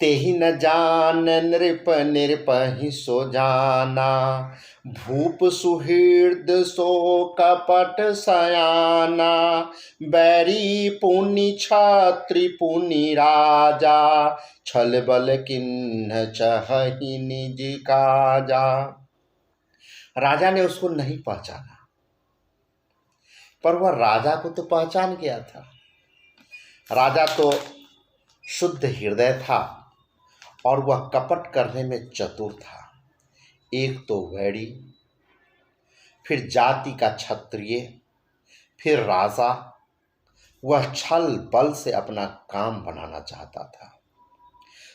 तेहि न जान नृप निरपहि सो जाना, भूप सुहृद सो कपट सयाना। बैरी पुनि छात्री पुनि राजा, छल बल किन्ह चहहि निज काजा। राजा ने उसको नहीं पहचाना, पर वह राजा को तो पहचान गया था। राजा तो शुद्ध हृदय था और वह कपट करने में चतुर था। एक तो वैरी, फिर जाति का क्षत्रिय, फिर राजा। वह छल बल से अपना काम बनाना चाहता था।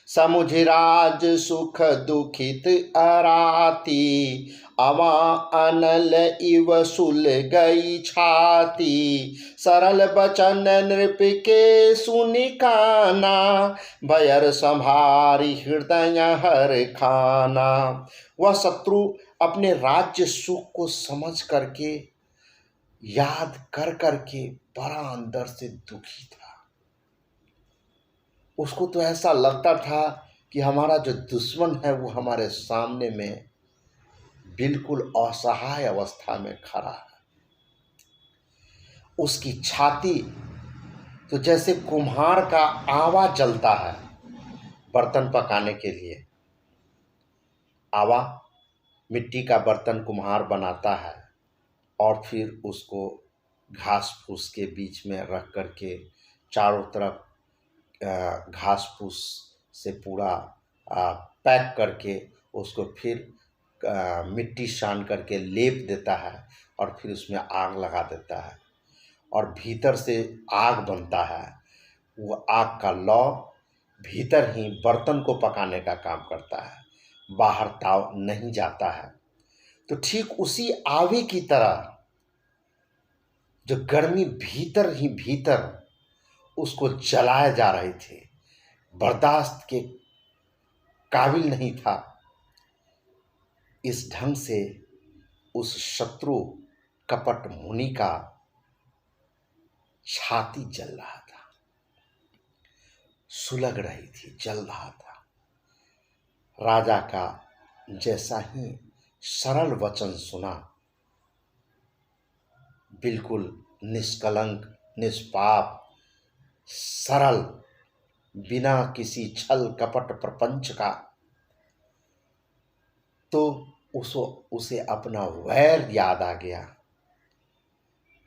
समुझ राज सुख दुखित अराती, अवा अनल इव सुल गई छाती। सरल बचन नृप के सुनि काना, भयर संभारी हृदय हर खाना। वह शत्रु अपने राज्य सुख को समझ करके, याद कर करके बड़ा अंदर से दुखी था। उसको तो ऐसा लगता था कि हमारा जो दुश्मन है वो हमारे सामने में बिल्कुल असहाय अवस्था में खड़ा है। उसकी छाती तो जैसे कुम्हार का आवा जलता है बर्तन पकाने के लिए। आवा मिट्टी का बर्तन कुम्हार बनाता है और फिर उसको घास फूस के बीच में रख करके चारों तरफ घास फूस से पूरा पैक करके उसको फिर मिट्टी सान करके लेप देता है और फिर उसमें आग लगा देता है और भीतर से आग बनता है। वो आग का लौ भीतर ही बर्तन को पकाने का काम करता है, बाहर ताव नहीं जाता है। तो ठीक उसी आवे की तरह जो गर्मी भीतर ही भीतर उसको जलाए जा रहे थे, बर्दाश्त के काबिल नहीं था। इस ढंग से उस शत्रु कपट मुनि का छाती जल रहा था, सुलग रही थी, जल रहा था। राजा का जैसा ही सरल वचन सुना, बिल्कुल निष्कलंक, निष्पाप, सरल, बिना किसी छल कपट प्रपंच का, तो उसे अपना वैर याद आ गया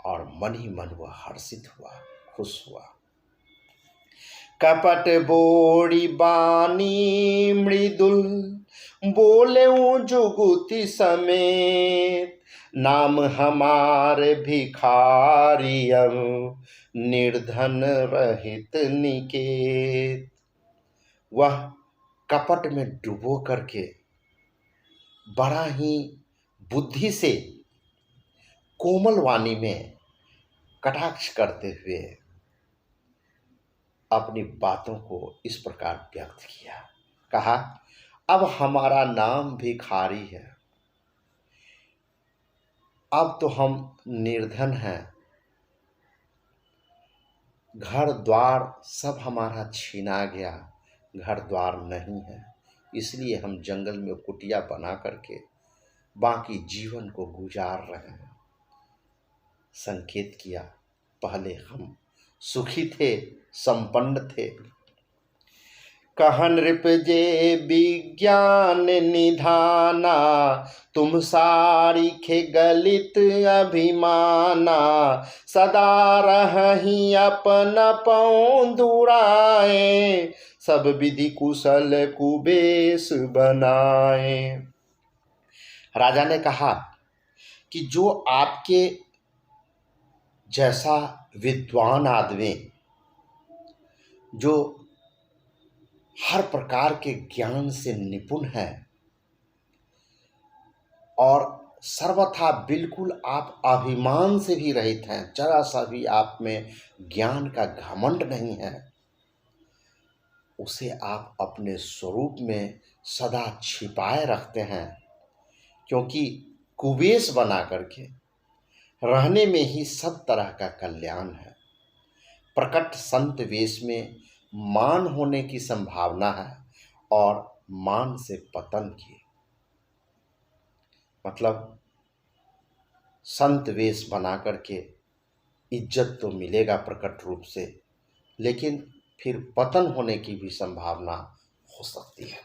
और मन ही मन वह हर्षित हुआ, खुश हुआ। कपट बोड़ी बानी मृदुल, बोले जुगुति समेत। नाम हमारे भिखारी अब, निर्धन रहित निकेत। वह कपट में डुबो करके बड़ा ही बुद्धि से कोमल वाणी में कटाक्ष करते हुए अपनी बातों को इस प्रकार व्यक्त किया। कहा, अब हमारा नाम भिखारी है, अब तो हम निर्धन हैं, घर द्वार सब हमारा छीना गया, घर द्वार नहीं है, इसलिए हम जंगल में कुटिया बना करके बाकी जीवन को गुजार रहे हैं। संकेत किया, पहले हम सुखी थे, संपन्न थे। कहन नृप जे विज्ञान निधाना, तुम सारिखे गलित अभिमाना। सदा रही अपन पौंदुराए, सब विधि कुशल कुबेश बनाए। राजा ने कहा कि जो आपके जैसा विद्वान आदमी, जो हर प्रकार के ज्ञान से निपुण है और सर्वथा बिल्कुल आप अभिमान से भी रहित हैं, जरा सा भी आप में ज्ञान का घमंड नहीं है, उसे आप अपने स्वरूप में सदा छिपाए रखते हैं, क्योंकि कुबेश बना करके रहने में ही सब तरह का कल्याण है। प्रकट संत वेश में मान होने की संभावना है और मान से पतन की, मतलब संत वेश बना करके इज्जत तो मिलेगा प्रकट रूप से, लेकिन फिर पतन होने की भी संभावना हो सकती है।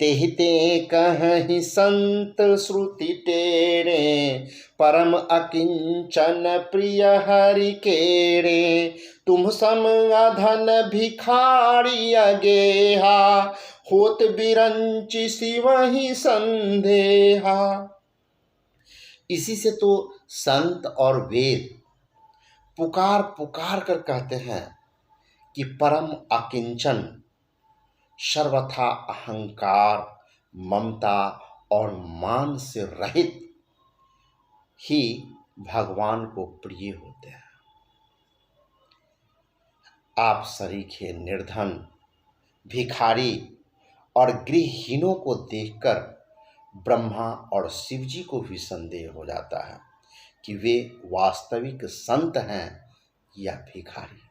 तेहते कहीं संत श्रुति टेढ़े, परम अकिंचन प्रिय हरि केड़े। तुम सम अधन भिखारी अगेहा, होत बिरंचि शिवहि संदेहा। इसी से तो संत और वेद पुकार पुकार कर कहते हैं कि परम अकिंचन, सर्वथा अहंकार, ममता और मान से रहित ही भगवान को प्रिय होते हैं। आप सरीखे निर्धन, भिखारी और गृहहीनों को देखकर ब्रह्मा और शिव जी को भी संदेह हो जाता है कि वे वास्तविक संत हैं या भिखारी।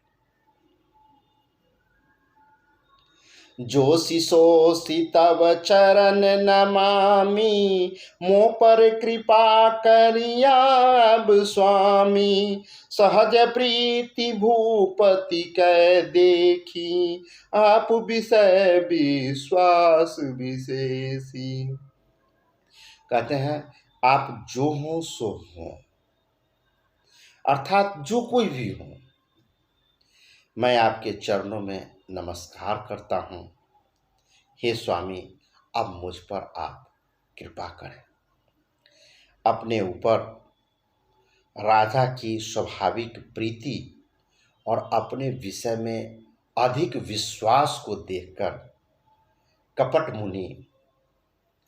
जोशी सोसी तव चरण नमामि, मोह पर कृपा करिया अब स्वामी। सहज प्रीति भूपति कै देखी, आप विषय विश्वास विशेषी। कहते हैं आप जो हो सो हो, अर्थात जो कोई भी हो, मैं आपके चरणों में नमस्कार करता हूँ। हे स्वामी, अब मुझ पर आप कृपा करें। अपने ऊपर राजा की स्वाभाविक प्रीति और अपने विषय में अधिक विश्वास को देखकर कपट मुनि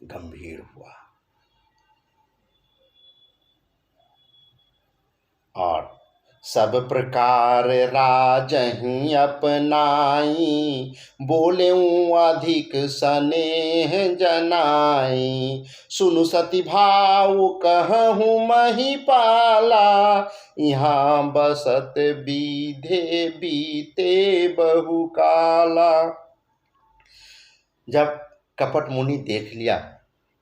गंभीर हुआ और सब प्रकार राजहि अपनाई, बोले अधिक स्नेह जनाई। सुनु सती भाव कहूँ महिपाला, यहाँ बसत बीधे बीते बहु काला। जब कपट मुनि देख लिया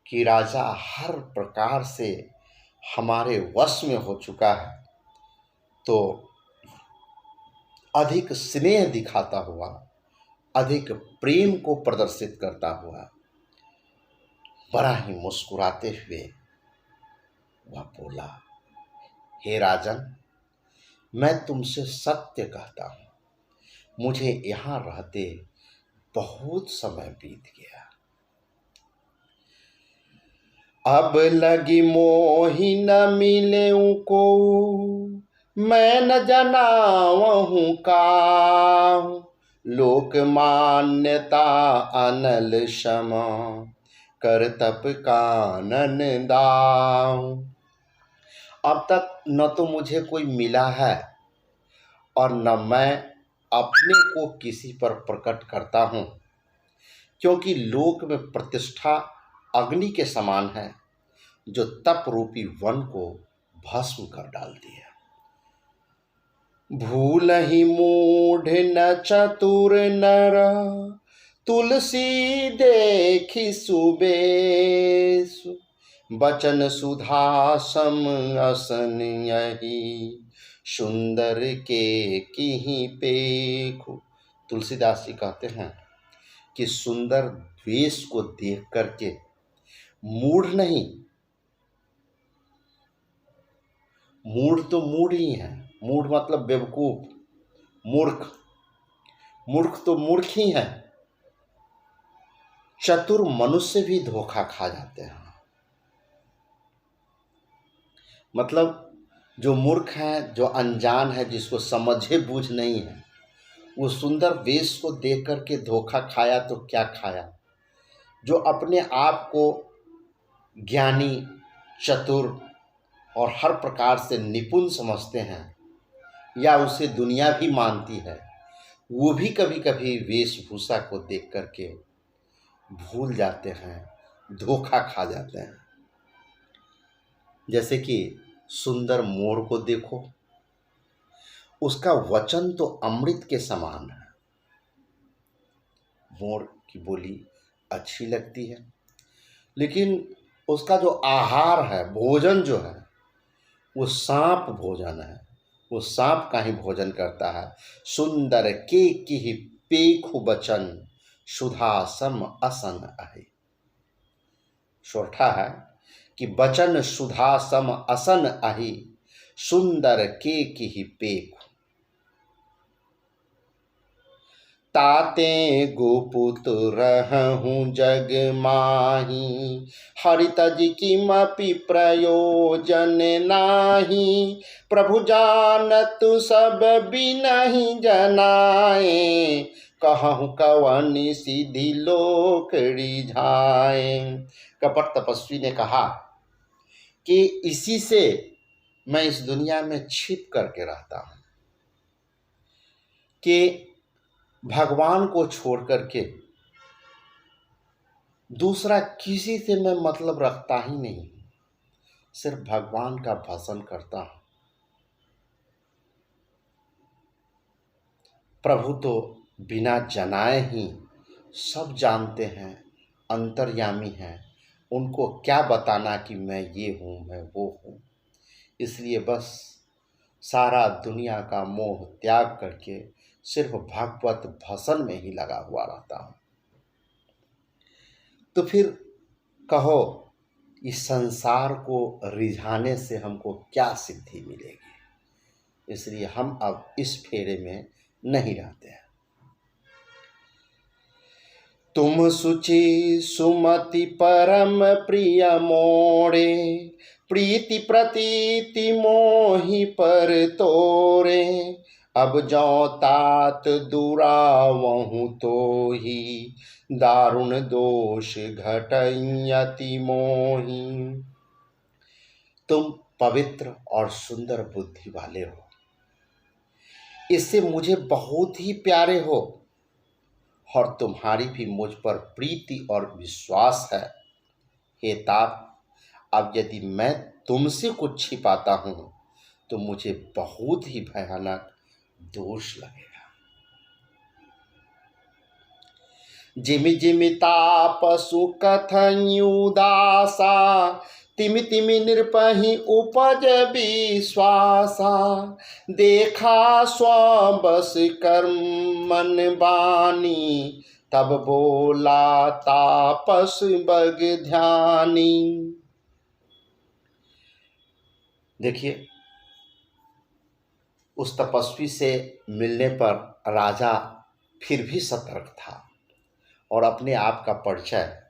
कि राजा हर प्रकार से हमारे वश में हो चुका है, तो अधिक स्नेह दिखाता हुआ, अधिक प्रेम को प्रदर्शित करता हुआ, बड़ा ही मुस्कुराते हुए वह बोला, हे राजन, मैं तुमसे सत्य कहता हूँ, मुझे यहाँ रहते बहुत समय बीत गया। अब लगी मोहि न मिले को, मैं न जनावहूँ काहू। लोक मान्यता अनल क्षमा, कर तप कानन दाहू। अब तक न तो मुझे कोई मिला है और न मैं अपने को किसी पर प्रकट करता हूँ, क्योंकि लोक में प्रतिष्ठा अग्नि के समान है जो तप रूपी वन को भस्म कर डालती है। भूल ही मूढ़ न चतुर नर, तुलसी देखी सुबेसु। बचन सुधा सम असन यही, सुंदर के किहि पेखु। तुलसीदास जी कहते हैं कि सुंदर द्वेष को देख करके मूढ़ नहीं, मूढ़ तो मूढ़ ही है, मूढ़ मतलब बेवकूफ, मूर्ख, मूर्ख तो मूर्ख ही है। चतुर मनुष्य भी धोखा खा जाते हैं। मतलब जो मूर्ख है, जो अनजान है, जिसको समझे बूझ नहीं है, वो सुंदर वेश को देख करके धोखा खाया तो क्या खाया। जो अपने आप को ज्ञानी, चतुर और हर प्रकार से निपुण समझते हैं या उसे दुनिया भी मानती है, वो भी कभी कभी वेशभूषा को देख करके भूल जाते हैं, धोखा खा जाते हैं। जैसे कि सुंदर मोर को देखो, उसका वचन तो अमृत के समान है। मोर की बोली अच्छी लगती है, लेकिन उसका जो आहार है, भोजन जो है, वो सांप भोजन है। वो सांप का ही भोजन करता है। सुंदर के किहि पेखु बचन, सुधा सम असन आहे। सोरठा है कि बचन सुधा सम असन आही, सुंदर के की पेख। ताते गोपुत रहूं जग माही, हरि तज किमपि प्रयोजन नाही। प्रभु जानत सब बिनहि जनाए, कहूँ कवन सिद्धि लोक रिझाए। कपट तपस्वी ने कहा कि इसी से मैं इस दुनिया में छिप करके रहता हूँ कि भगवान को छोड़ करके दूसरा किसी से मैं मतलब रखता ही नहीं, सिर्फ भगवान का भजन करता हूँ। प्रभु तो बिना जनाए ही सब जानते हैं, अंतर्यामी हैं, उनको क्या बताना कि मैं ये हूँ मैं वो हूँ। इसलिए बस सारा दुनिया का मोह त्याग करके सिर्फ भगवत भजन में ही लगा हुआ रहता हूँ। तो फिर कहो इस संसार को रिझाने से हमको क्या सिद्धि मिलेगी। इसलिए हम अब इस फेरे में नहीं रहते हैं। तुम सुचि सुमति परम प्रिय मोड़े, प्रीति प्रतीति मोहि पर तोरे। अब जौ तात दुरावहु तो ही, दारुण दोष घटयति मोहि। तुम पवित्र और सुंदर बुद्धि वाले हो, इससे मुझे बहुत ही प्यारे हो, और तुम्हारी भी मुझ पर प्रीति और विश्वास है। हे तात, अब यदि मैं तुमसे कुछ छिपाता हूँ तो मुझे बहुत ही भयानक दोष लगेगा। जिमि जिमि तापसु कथयुदासा, तिमि तिमि नृपहि उपज विश्वासा। देखा स्वबस कर्मन बानी, तब बोला तापस बग ध्यानी। देखिए, उस तपस्वी से मिलने पर राजा फिर भी सतर्क था और अपने आप का परिचय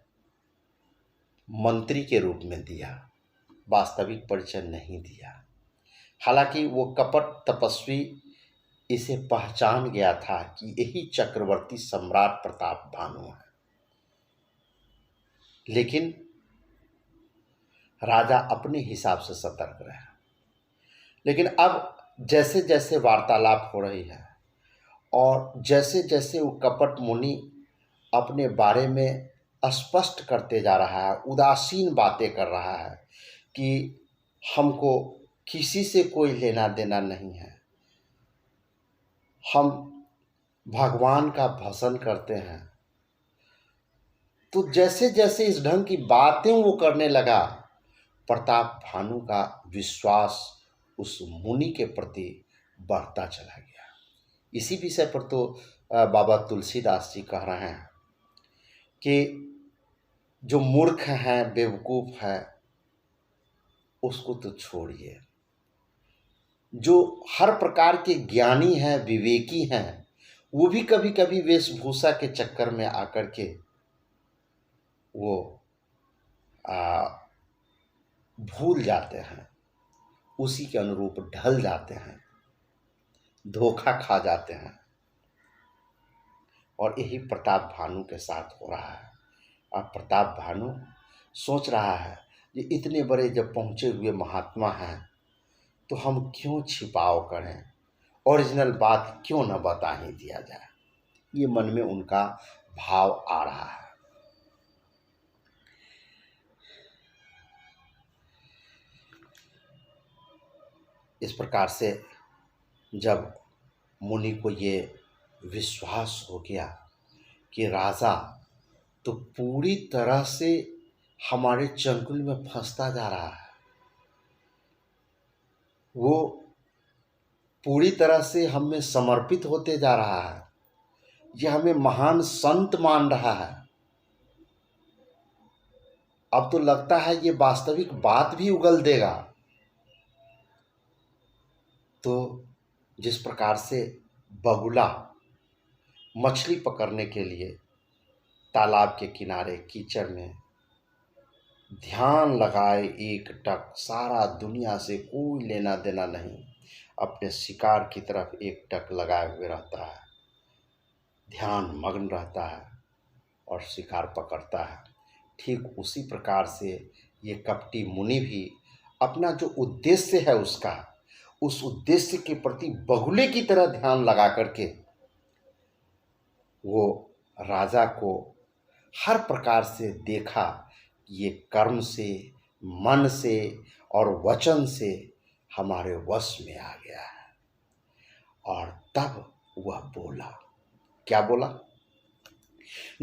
मंत्री के रूप में दिया, वास्तविक परिचय नहीं दिया। हालांकि वो कपट तपस्वी इसे पहचान गया था कि यही चक्रवर्ती सम्राट प्रताप भानु है, लेकिन राजा अपने हिसाब से सतर्क रहा। लेकिन अब जैसे जैसे वार्तालाप हो रही है और जैसे जैसे वो कपट मुनि अपने बारे में स्पष्ट करते जा रहा है, उदासीन बातें कर रहा है कि हमको किसी से कोई लेना देना नहीं है, हम भगवान का भजन करते हैं, तो जैसे जैसे इस ढंग की बातें वो करने लगा, प्रताप भानु का विश्वास उस मुनि के प्रति बढ़ता चला गया। इसी विषय पर तो बाबा तुलसीदास जी कह रहे हैं कि जो मूर्ख हैं, बेवकूफ़ है, उसको तो छोड़िए, जो हर प्रकार के ज्ञानी हैं, विवेकी हैं, वो भी कभी कभी वेशभूषा के चक्कर में आकर के वो भूल जाते हैं, उसी के अनुरूप ढल जाते हैं, धोखा खा जाते हैं। और यही प्रताप भानु के साथ हो रहा है। और प्रताप भानु सोच रहा है कि इतने बड़े जब पहुँचे हुए महात्मा हैं तो हम क्यों छिपाव करें, ओरिजिनल बात क्यों न बता ही दिया जाए। ये मन में उनका भाव आ रहा है। इस प्रकार से जब मुनि को ये विश्वास हो गया कि राजा तो पूरी तरह से हमारे चंगुल में फंसता जा रहा है, वो पूरी तरह से हमें समर्पित होते जा रहा है, ये हमें महान संत मान रहा है, अब तो लगता है ये वास्तविक बात भी उगल देगा। तो जिस प्रकार से बगुला मछली पकड़ने के लिए तालाब के किनारे कीचड़ में ध्यान लगाए एकटक, सारा दुनिया से कोई लेना देना नहीं, अपने शिकार की तरफ एकटक लगाए हुए रहता है, ध्यान मग्न रहता है और शिकार पकड़ता है, ठीक उसी प्रकार से ये कपटी मुनि भी अपना जो उद्देश्य है उसका, उस उद्देश्य के प्रति बगुले की तरह ध्यान लगा करके वो राजा को हर प्रकार से देखा कि ये कर्म से, मन से और वचन से हमारे वश में आ गया है। और तब वह बोला, क्या बोला?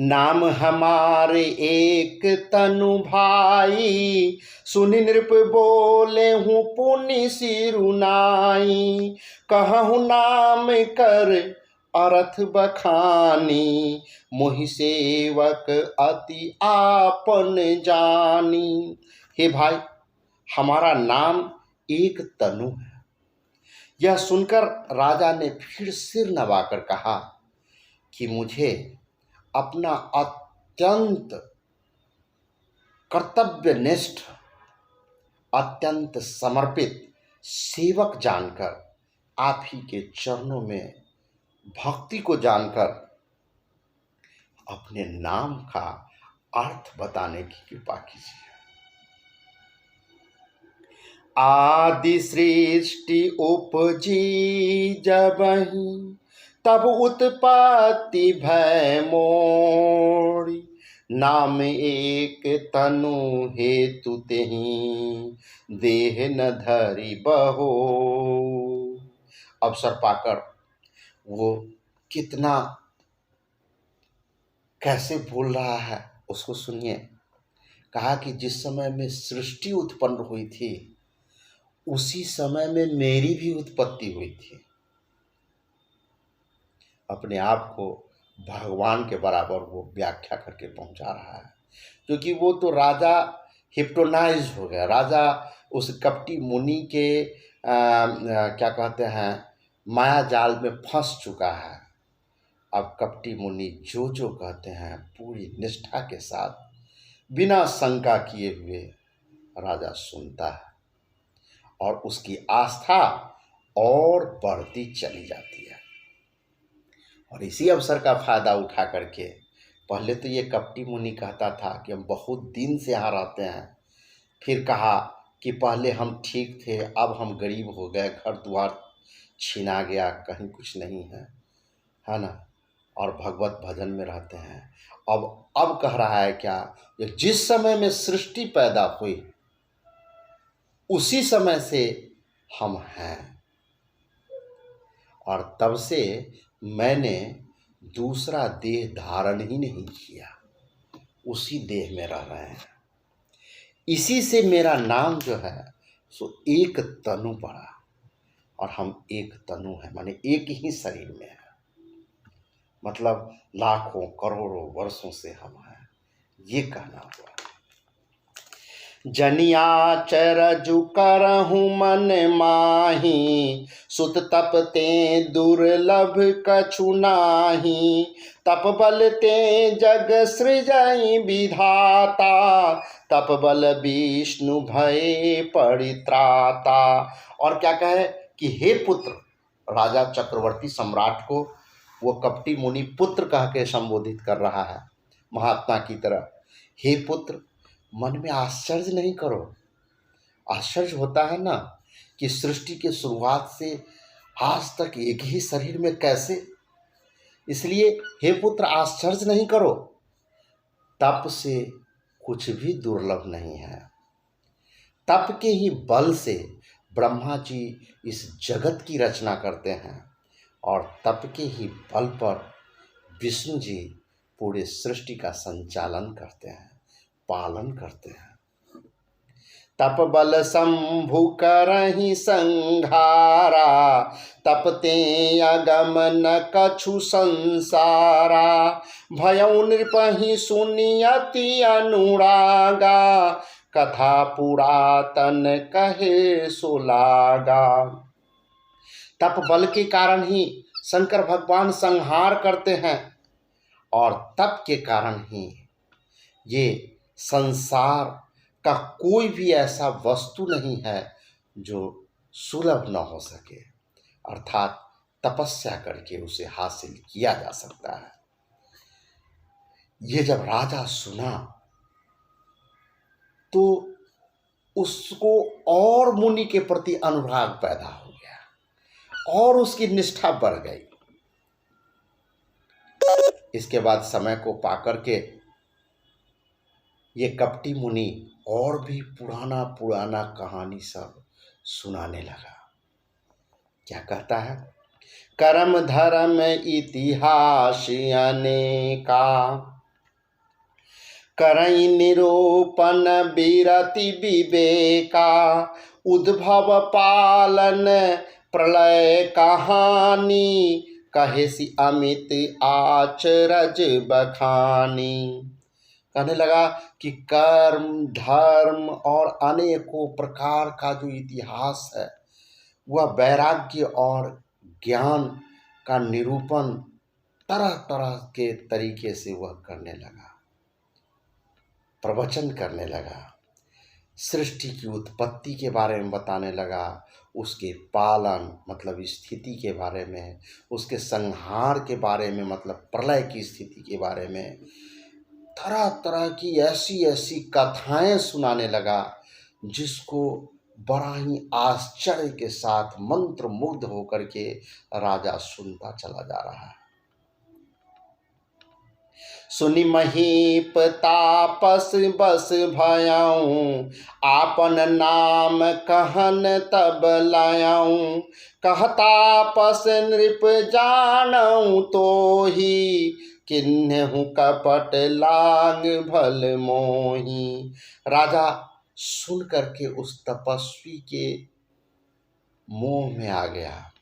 नाम हमारे एक तनु भाई, सुनि नृप बोले हूँ पुनि सिरुनाई, कहूँ नाम कर अर्थ बखानी, मोहि सेवक अति आपन जानी। हे भाई, हमारा नाम एक तनु है। यह सुनकर राजा ने फिर सिर नवाकर कहा कि मुझे अपना अत्यंत कर्तव्यनिष्ठ, अत्यंत समर्पित सेवक जानकर, आप ही के चरणों में भक्ति को जानकर अपने नाम का अर्थ बताने की कृपा कीजिए। आदि सृष्टि उपजी जबहि, तब उत्पत्ति भय मोरी, नाम एक तनु हेतु तेहि, देह न धरि बहो। अवसर पाकर वो कितना कैसे बोल रहा है उसको सुनिए। कहा कि जिस समय में सृष्टि उत्पन्न हुई थी उसी समय में मेरी भी उत्पत्ति हुई थी। अपने आप को भगवान के बराबर वो व्याख्या करके पहुंचा रहा है, क्योंकि वो तो राजा हिप्नोटाइज हो गया। राजा उस कपटी मुनि के क्या कहते हैं, माया जाल में फंस चुका है। अब कपटी मुनि जो जो कहते हैं पूरी निष्ठा के साथ, बिना शंका किए हुए राजा सुनता है और उसकी आस्था और बढ़ती चली जाती है। और इसी अवसर का फायदा उठा करके, पहले तो ये कपटी मुनि कहता था कि हम बहुत दिन से यहाँ रहते हैं, फिर कहा कि पहले हम ठीक थे, अब हम गरीब हो गए, घर द्वार छीना गया, कहीं कुछ नहीं है ना, और भगवत भजन में रहते हैं। अब कह रहा है क्या, जिस समय में सृष्टि पैदा हुई उसी समय से हम हैं, और तब से मैंने दूसरा देह धारण ही नहीं किया, उसी देह में रह रहे हैं। इसी से मेरा नाम जो है सो एक तनु पड़ा, और हम एक तनु है, माने एक ही शरीर में है, मतलब लाखों करोड़ों वर्षों से हम हैं, ये कहना हुआ। जनिया चरजु करहु मन माही, सुत तप ते दुर्लभ कछु नाही, तप बल ते जग सृजई विधाता, तप बल विष्णु भय परित्राता। और क्या कहे कि हे पुत्र, राजा चक्रवर्ती सम्राट को वो कपटी मुनि पुत्र कह के संबोधित कर रहा है महात्मा की तरह। हे पुत्र, मन में आश्चर्य नहीं करो। आश्चर्य होता है ना कि सृष्टि के शुरुआत से आज तक एक ही शरीर में कैसे, इसलिए हे पुत्र आश्चर्य नहीं करो। तप से कुछ भी दुर्लभ नहीं है। तप के ही बल से ब्रह्मा जी इस जगत की रचना करते हैं, और तप के ही बल पर विष्णु जी पूरे सृष्टि का संचालन करते हैं, पालन करते हैं। तप बल शंभु करहि संघारा, तपते अगम न कछु संसारा। भयउ नृपहि सुनि अति अनुरागा, कथा पुरातन कहे सुलागा। तप बल के कारण ही शंकर भगवान संहार करते हैं और तप के कारण ही ये संसार का कोई भी ऐसा वस्तु नहीं है जो सुलभ न हो सके, अर्थात तपस्या करके उसे हासिल किया जा सकता है। ये जब राजा सुना तो उसको और मुनि के प्रति अनुराग पैदा हो गया और उसकी निष्ठा बढ़ गई। इसके बाद समय को पाकर के ये कपटी मुनि और भी पुराना पुराना कहानी सब सुनाने लगा। क्या कहता है? कर्म धर्म इतिहास अनेका, करई निरूपण बिरति विवेका। उद्भव पालन प्रलय कहानी, कहे सी अमित आचरज बखानी। कहने लगा कि कर्म धर्म और अनेकों प्रकार का जो इतिहास है वह वैराग्य और ज्ञान का निरूपण तरह तरह के तरीके से वह करने लगा, प्रवचन करने लगा। सृष्टि की उत्पत्ति के बारे में बताने लगा, उसके पालन मतलब स्थिति के बारे में, उसके संहार के बारे में मतलब प्रलय की स्थिति के बारे में, तरह तरह की ऐसी ऐसी कथाएं सुनाने लगा जिसको बड़ा ही आश्चर्य के साथ मंत्र मुग्ध होकर के राजा सुनता चला जा रहा है। सुनि महीप तापस बस भयाऊं, आपन नाम कहन तब लायाऊं। कहतापस नृप जानऊं तो ही, किन्हु कपट लाग भल मोही। राजा सुन करके उस तपस्वी के मोह में आ गया,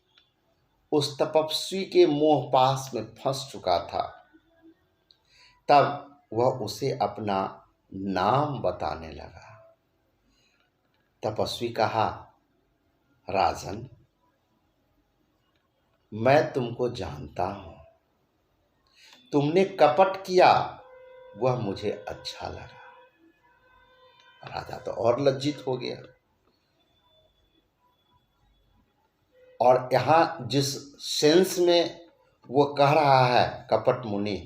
उस तपस्वी के मोह पास में फंस चुका था। तब वह उसे अपना नाम बताने लगा। तपस्वी कहा, राजन मैं तुमको जानता हूं, तुमने कपट किया वह मुझे अच्छा लगा। राजा तो और लज्जित हो गया और यहाँ जिस सेंस में वो कह रहा है कपट मुनि,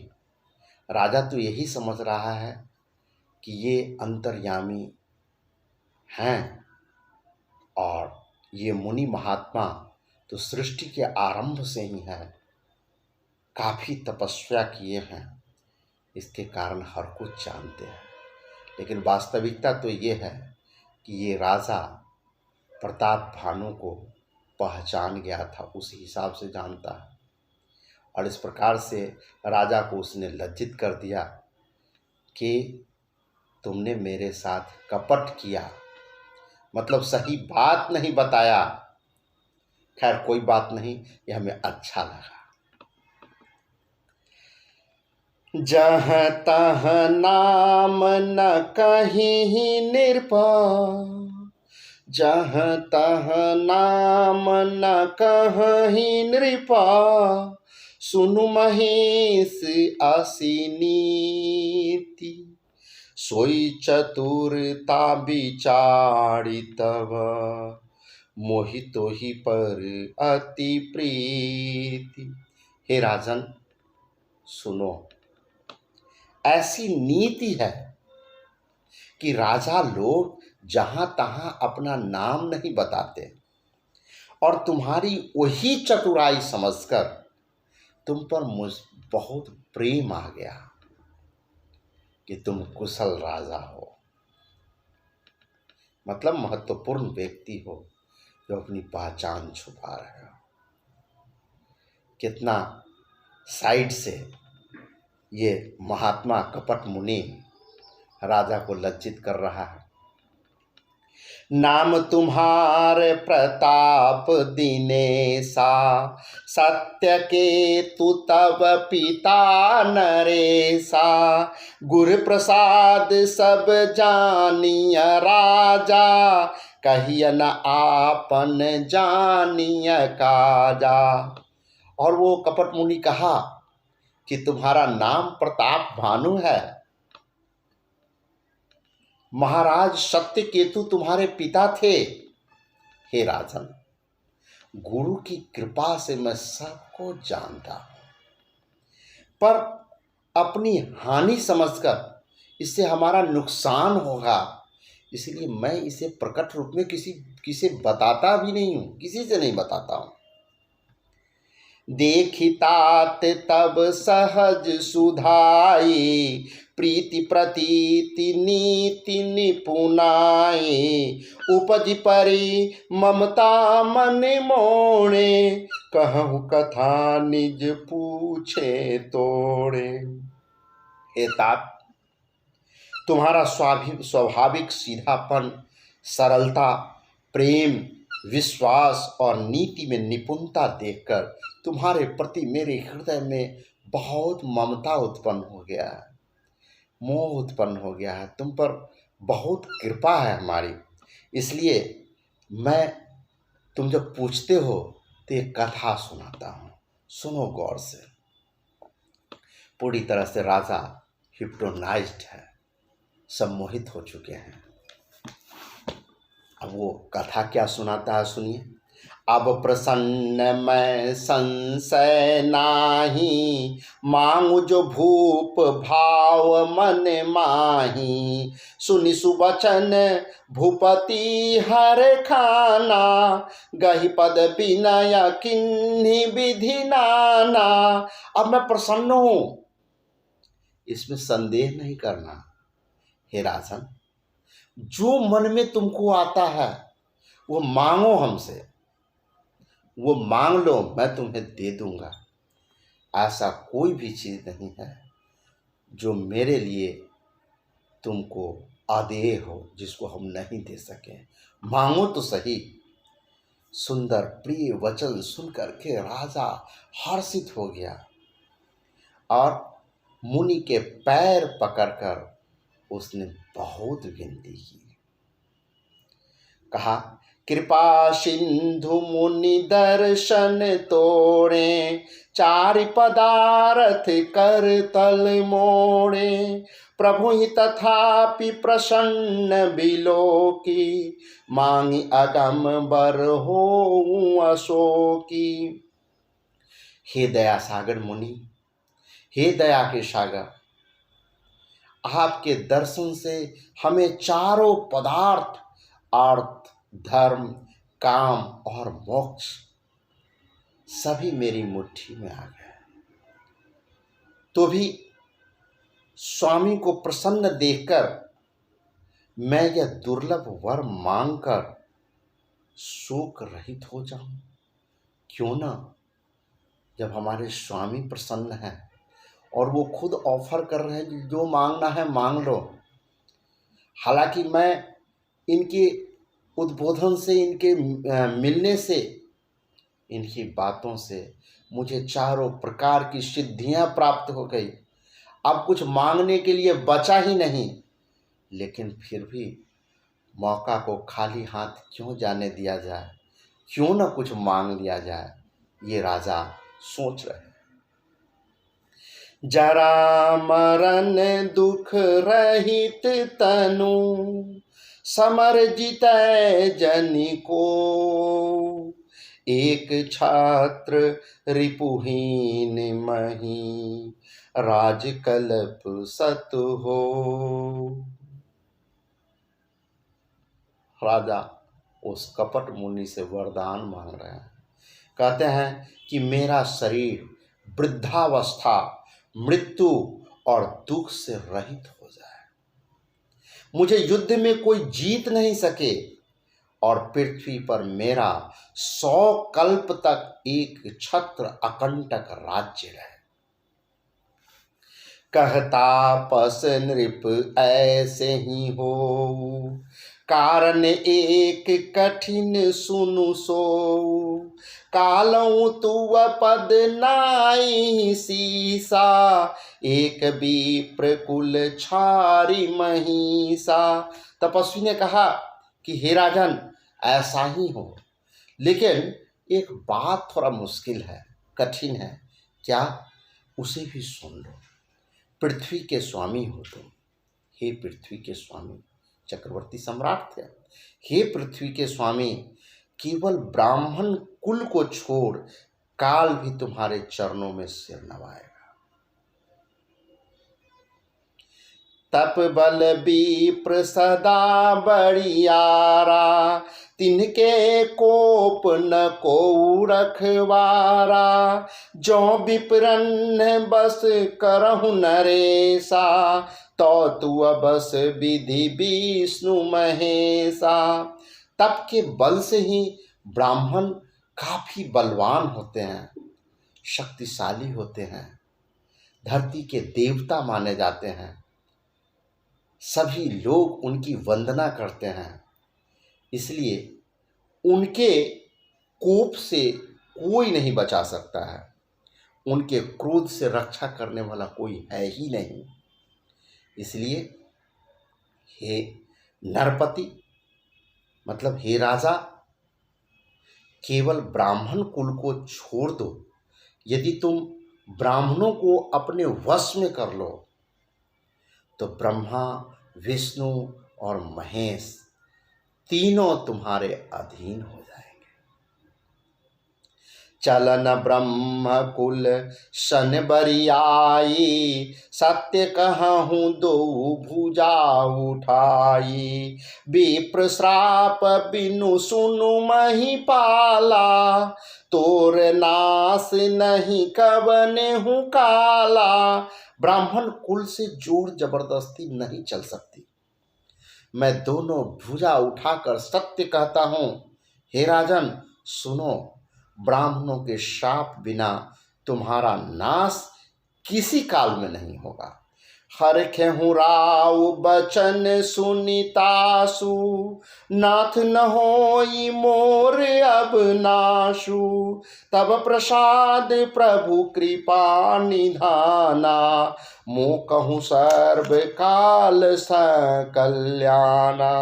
राजा तो यही समझ रहा है कि ये अंतर्यामी हैं और ये मुनि महात्मा तो सृष्टि के आरंभ से ही हैं, काफ़ी तपस्या किए हैं, इसके कारण हर कुछ जानते हैं। लेकिन वास्तविकता तो ये है कि ये राजा प्रताप भानु को पहचान गया था, उस हिसाब से जानता है और इस प्रकार से राजा को उसने लज्जित कर दिया कि तुमने मेरे साथ कपट किया, मतलब सही बात नहीं बताया। खैर कोई बात नहीं, यह हमें अच्छा लगा। जहाँ तहाँ नाम न कहीं निरपा, जहाँ तहाँ नाम न कहीं नृपा। सुनु महेश असी नीति, सोई चतुरता विचारी तब। मोहितो ही पर अति प्रीति। हे राजन सुनो, ऐसी नीति है कि राजा लोग जहां तहां अपना नाम नहीं बताते और तुम्हारी वही चतुराई समझकर तुम पर मुझ बहुत प्रेम आ गया कि तुम कुशल राजा हो, मतलब महत्वपूर्ण व्यक्ति हो जो अपनी पहचान छुपा रहे हो। कितना साइड से ये महात्मा कपट मुनि राजा को लज्जित कर रहा है। नाम तुम्हारे प्रताप दिनेसा, सत्य के तु तब पिता नरेसा। गुरु प्रसाद सब जानिय राजा, कहिय न आपन जानिय काजा। और वो कपट मुनि कहा कि तुम्हारा नाम प्रताप भानु है, महाराज सत्य केतु तुम्हारे पिता थे। हे राजन, गुरु की कृपा से मैं सबको जानता हूं, पर अपनी हानि समझकर इससे हमारा नुकसान होगा, इसलिए मैं इसे प्रकट रूप में किसी बताता भी नहीं हूं, किसी से नहीं बताता हूं। देखितात तब सहज सुधाई, प्रीति प्रतीति नीति निपुनाई। उपजि परि ममता मन मोणे, कहूँ कथा निज पूछे तोड़े। हे तात, तुम्हारा स्वाभाविक सीधापन, सरलता, प्रेम, विश्वास और नीति में निपुणता देखकर तुम्हारे प्रति मेरे हृदय में बहुत ममता उत्पन्न हो गया है, मोह उत्पन्न हो गया है। तुम पर बहुत कृपा है हमारी, इसलिए मैं तुम जब पूछते हो तो एक कथा सुनाता हूँ, सुनो गौर से। पूरी तरह से राजा हिप्नोटाइज्ड है, सम्मोहित हो चुके हैं। अब वो कथा क्या सुनाता है, सुनिए। अब प्रसन्न मैं संशय नाही, मांगू जो भूप भाव मन माही। सुनि सुबचन भूपति हर खाना, गहि पद विनय किन्ही विधि नाना। अब मैं प्रसन्न हूं, इसमें संदेह नहीं करना। हे राजन, जो मन में तुमको आता है वो मांगो हमसे, वो मांग लो, मैं तुम्हें दे दूंगा। ऐसा कोई भी चीज़ नहीं है जो मेरे लिए तुमको अदेय हो, जिसको हम नहीं दे सकें। मांगो तो सही। सुंदर प्रिय वचन सुनकर के राजा हर्षित हो गया और मुनि के पैर पकड़कर उसने बहुत विनती की। कहा, कृपा सिंधु मुनि दर्शन तोड़े, चारि पदारथ कर तल मोड़े। प्रभु ही तथापि प्रसन्न बिलोकी, मांगी अगम बर हो अशोकी। हे दया सागर मुनि, हे दया के सागर, आपके दर्शन से हमें चारों पदार्थ, अर्थ, धर्म, काम और मोक्ष सभी मेरी मुट्ठी में आ गए। तो भी स्वामी को प्रसन्न देखकर मैं यह दुर्लभ वर मांगकर शोक रहित हो जाऊं। क्यों ना, जब हमारे स्वामी प्रसन्न हैं और वो खुद ऑफर कर रहे हैं कि जो मांगना है मांग लो। हालांकि मैं इनके उद्बोधन से, इनके मिलने से, इनकी बातों से मुझे चारों प्रकार की सिद्धियां प्राप्त हो गई। अब कुछ मांगने के लिए बचा ही नहीं, लेकिन फिर भी मौका को खाली हाथ क्यों जाने दिया जाए, क्यों ना कुछ मांग लिया जाए, ये राजा सोच रहे हैं। जरा मरण दुख रहित तनु, समर जितै जनि को। एक छात्र रिपुहीन मही, राजकल्प सत हो। राजा उस कपट मुनि से वरदान मांग रहे हैं। कहते हैं कि मेरा शरीर वृद्धावस्था, मृत्यु और दुख से रहित हो जाए, मुझे युद्ध में कोई जीत नहीं सके और पृथ्वी पर मेरा 100 कल्प तक एक छत्र अकंटक राज्य रहे। कहता पस नृप ऐसे ही हो, कारण एक कठिन सुनु सो, कालऊ तुव पद नाई सीसा, एक विप्र कुल छारी महिषा। तपस्वी ने कहा कि हे राजन, ऐसा ही हो, लेकिन एक बात थोड़ा मुश्किल है, कठिन है। क्या? उसे भी सुन लो। पृथ्वी के स्वामी हो तुम। हे पृथ्वी के स्वामी, चक्रवर्ती सम्राट थे। हे पृथ्वी के स्वामी, केवल ब्राह्मण कुल को छोड़ काल भी तुम्हारे चरणों में सिर नवाएगा। तप बल विप्र सदा बड़ियारा, तिनके कोप न को रखवारा, जो विप्रन बस करहु नरेसा, तो तू बस विधि विष्णु महेशा। तप के बल से ही ब्राह्मण काफी बलवान होते हैं, शक्तिशाली होते हैं, धरती के देवता माने जाते हैं। सभी लोग उनकी वंदना करते हैं, इसलिए उनके कोप से कोई नहीं बचा सकता है। उनके क्रोध से रक्षा करने वाला कोई है ही नहीं। इसलिए हे नरपति, मतलब हे राजा, केवल ब्राह्मण कुल को छोड़ दो। यदि तुम ब्राह्मणों को अपने वश में कर लो तो ब्रह्मा, विष्णु और महेश तीनों तुम्हारे अधीन हो जाएंगे। चलन ब्रह्म कुल सन बरियाई, सत्य कहूँ दो भुजा उठाई, विप्र श्राप बिनु सुनु महिपाला, तोर नास नहीं कबने हूँ काला। ब्राह्मण कुल से जोर जबरदस्ती नहीं चल सकती। मैं दोनों भुजा उठाकर सत्य कहता हूँ। हे राजन सुनो, ब्राह्मणों के शाप बिना तुम्हारा नाश किसी काल में नहीं होगा। हरखेहु राव बचन सुनितासु, नाथ न होई मोर अब नाशु, तब प्रसाद प्रभु कृपा निधाना, मो कहूँ सर्व काल सकल्याना।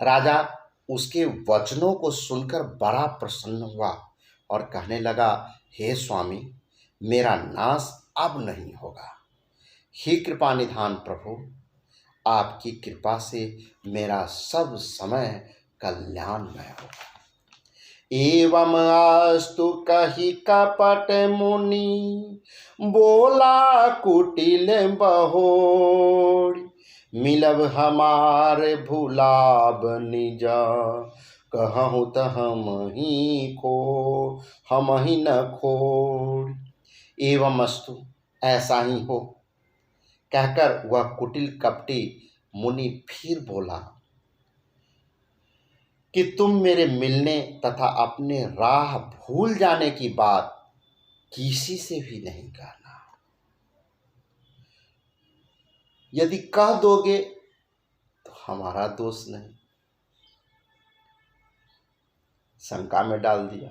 राजा उसके वचनों को सुनकर बड़ा प्रसन्न हुआ और कहने लगा, हे स्वामी, मेरा नाश अब नहीं होगा। हे कृपा निधान प्रभु, आपकी कृपा से मेरा सब समय कल्याणमय होगा। एवं अस्तु कही कपट मुनि, बोला कुटिल बहोड़, मिलब हमार भुलाब निजा, कहूँ त हम ही न खोड़। एवं अस्तु, ऐसा ही हो, कहकर वह कुटिल कपटी मुनि फिर बोला कि तुम मेरे मिलने तथा अपने राह भूल जाने की बात किसी से भी नहीं कहना। यदि कह दोगे तो हमारा दोष नहीं। शंका में डाल दिया।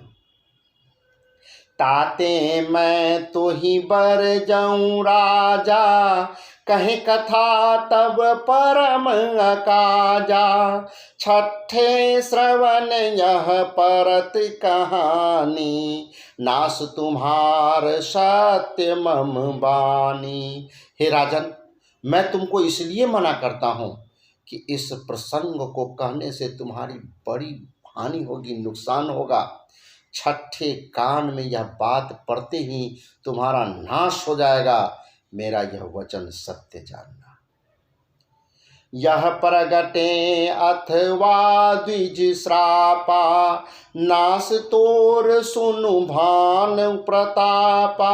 ताते मैं तो ही बर जाऊं राजा, कहे कथा तब परम अकाजा, छठे श्रवण यह परत कहानी, नास तुम्हार सत्य मम बानी। हे राजन, मैं तुमको इसलिए मना करता हूँ कि इस प्रसंग को कहने से तुम्हारी बड़ी हानि होगी, नुकसान होगा। छठे कान में यह बात पढ़ते ही तुम्हारा नाश हो जाएगा। मेरा यह वचन सत्य जानना। यह प्रगटे अथवा द्विज श्रापा, नास तोर सुनु भान प्रतापा,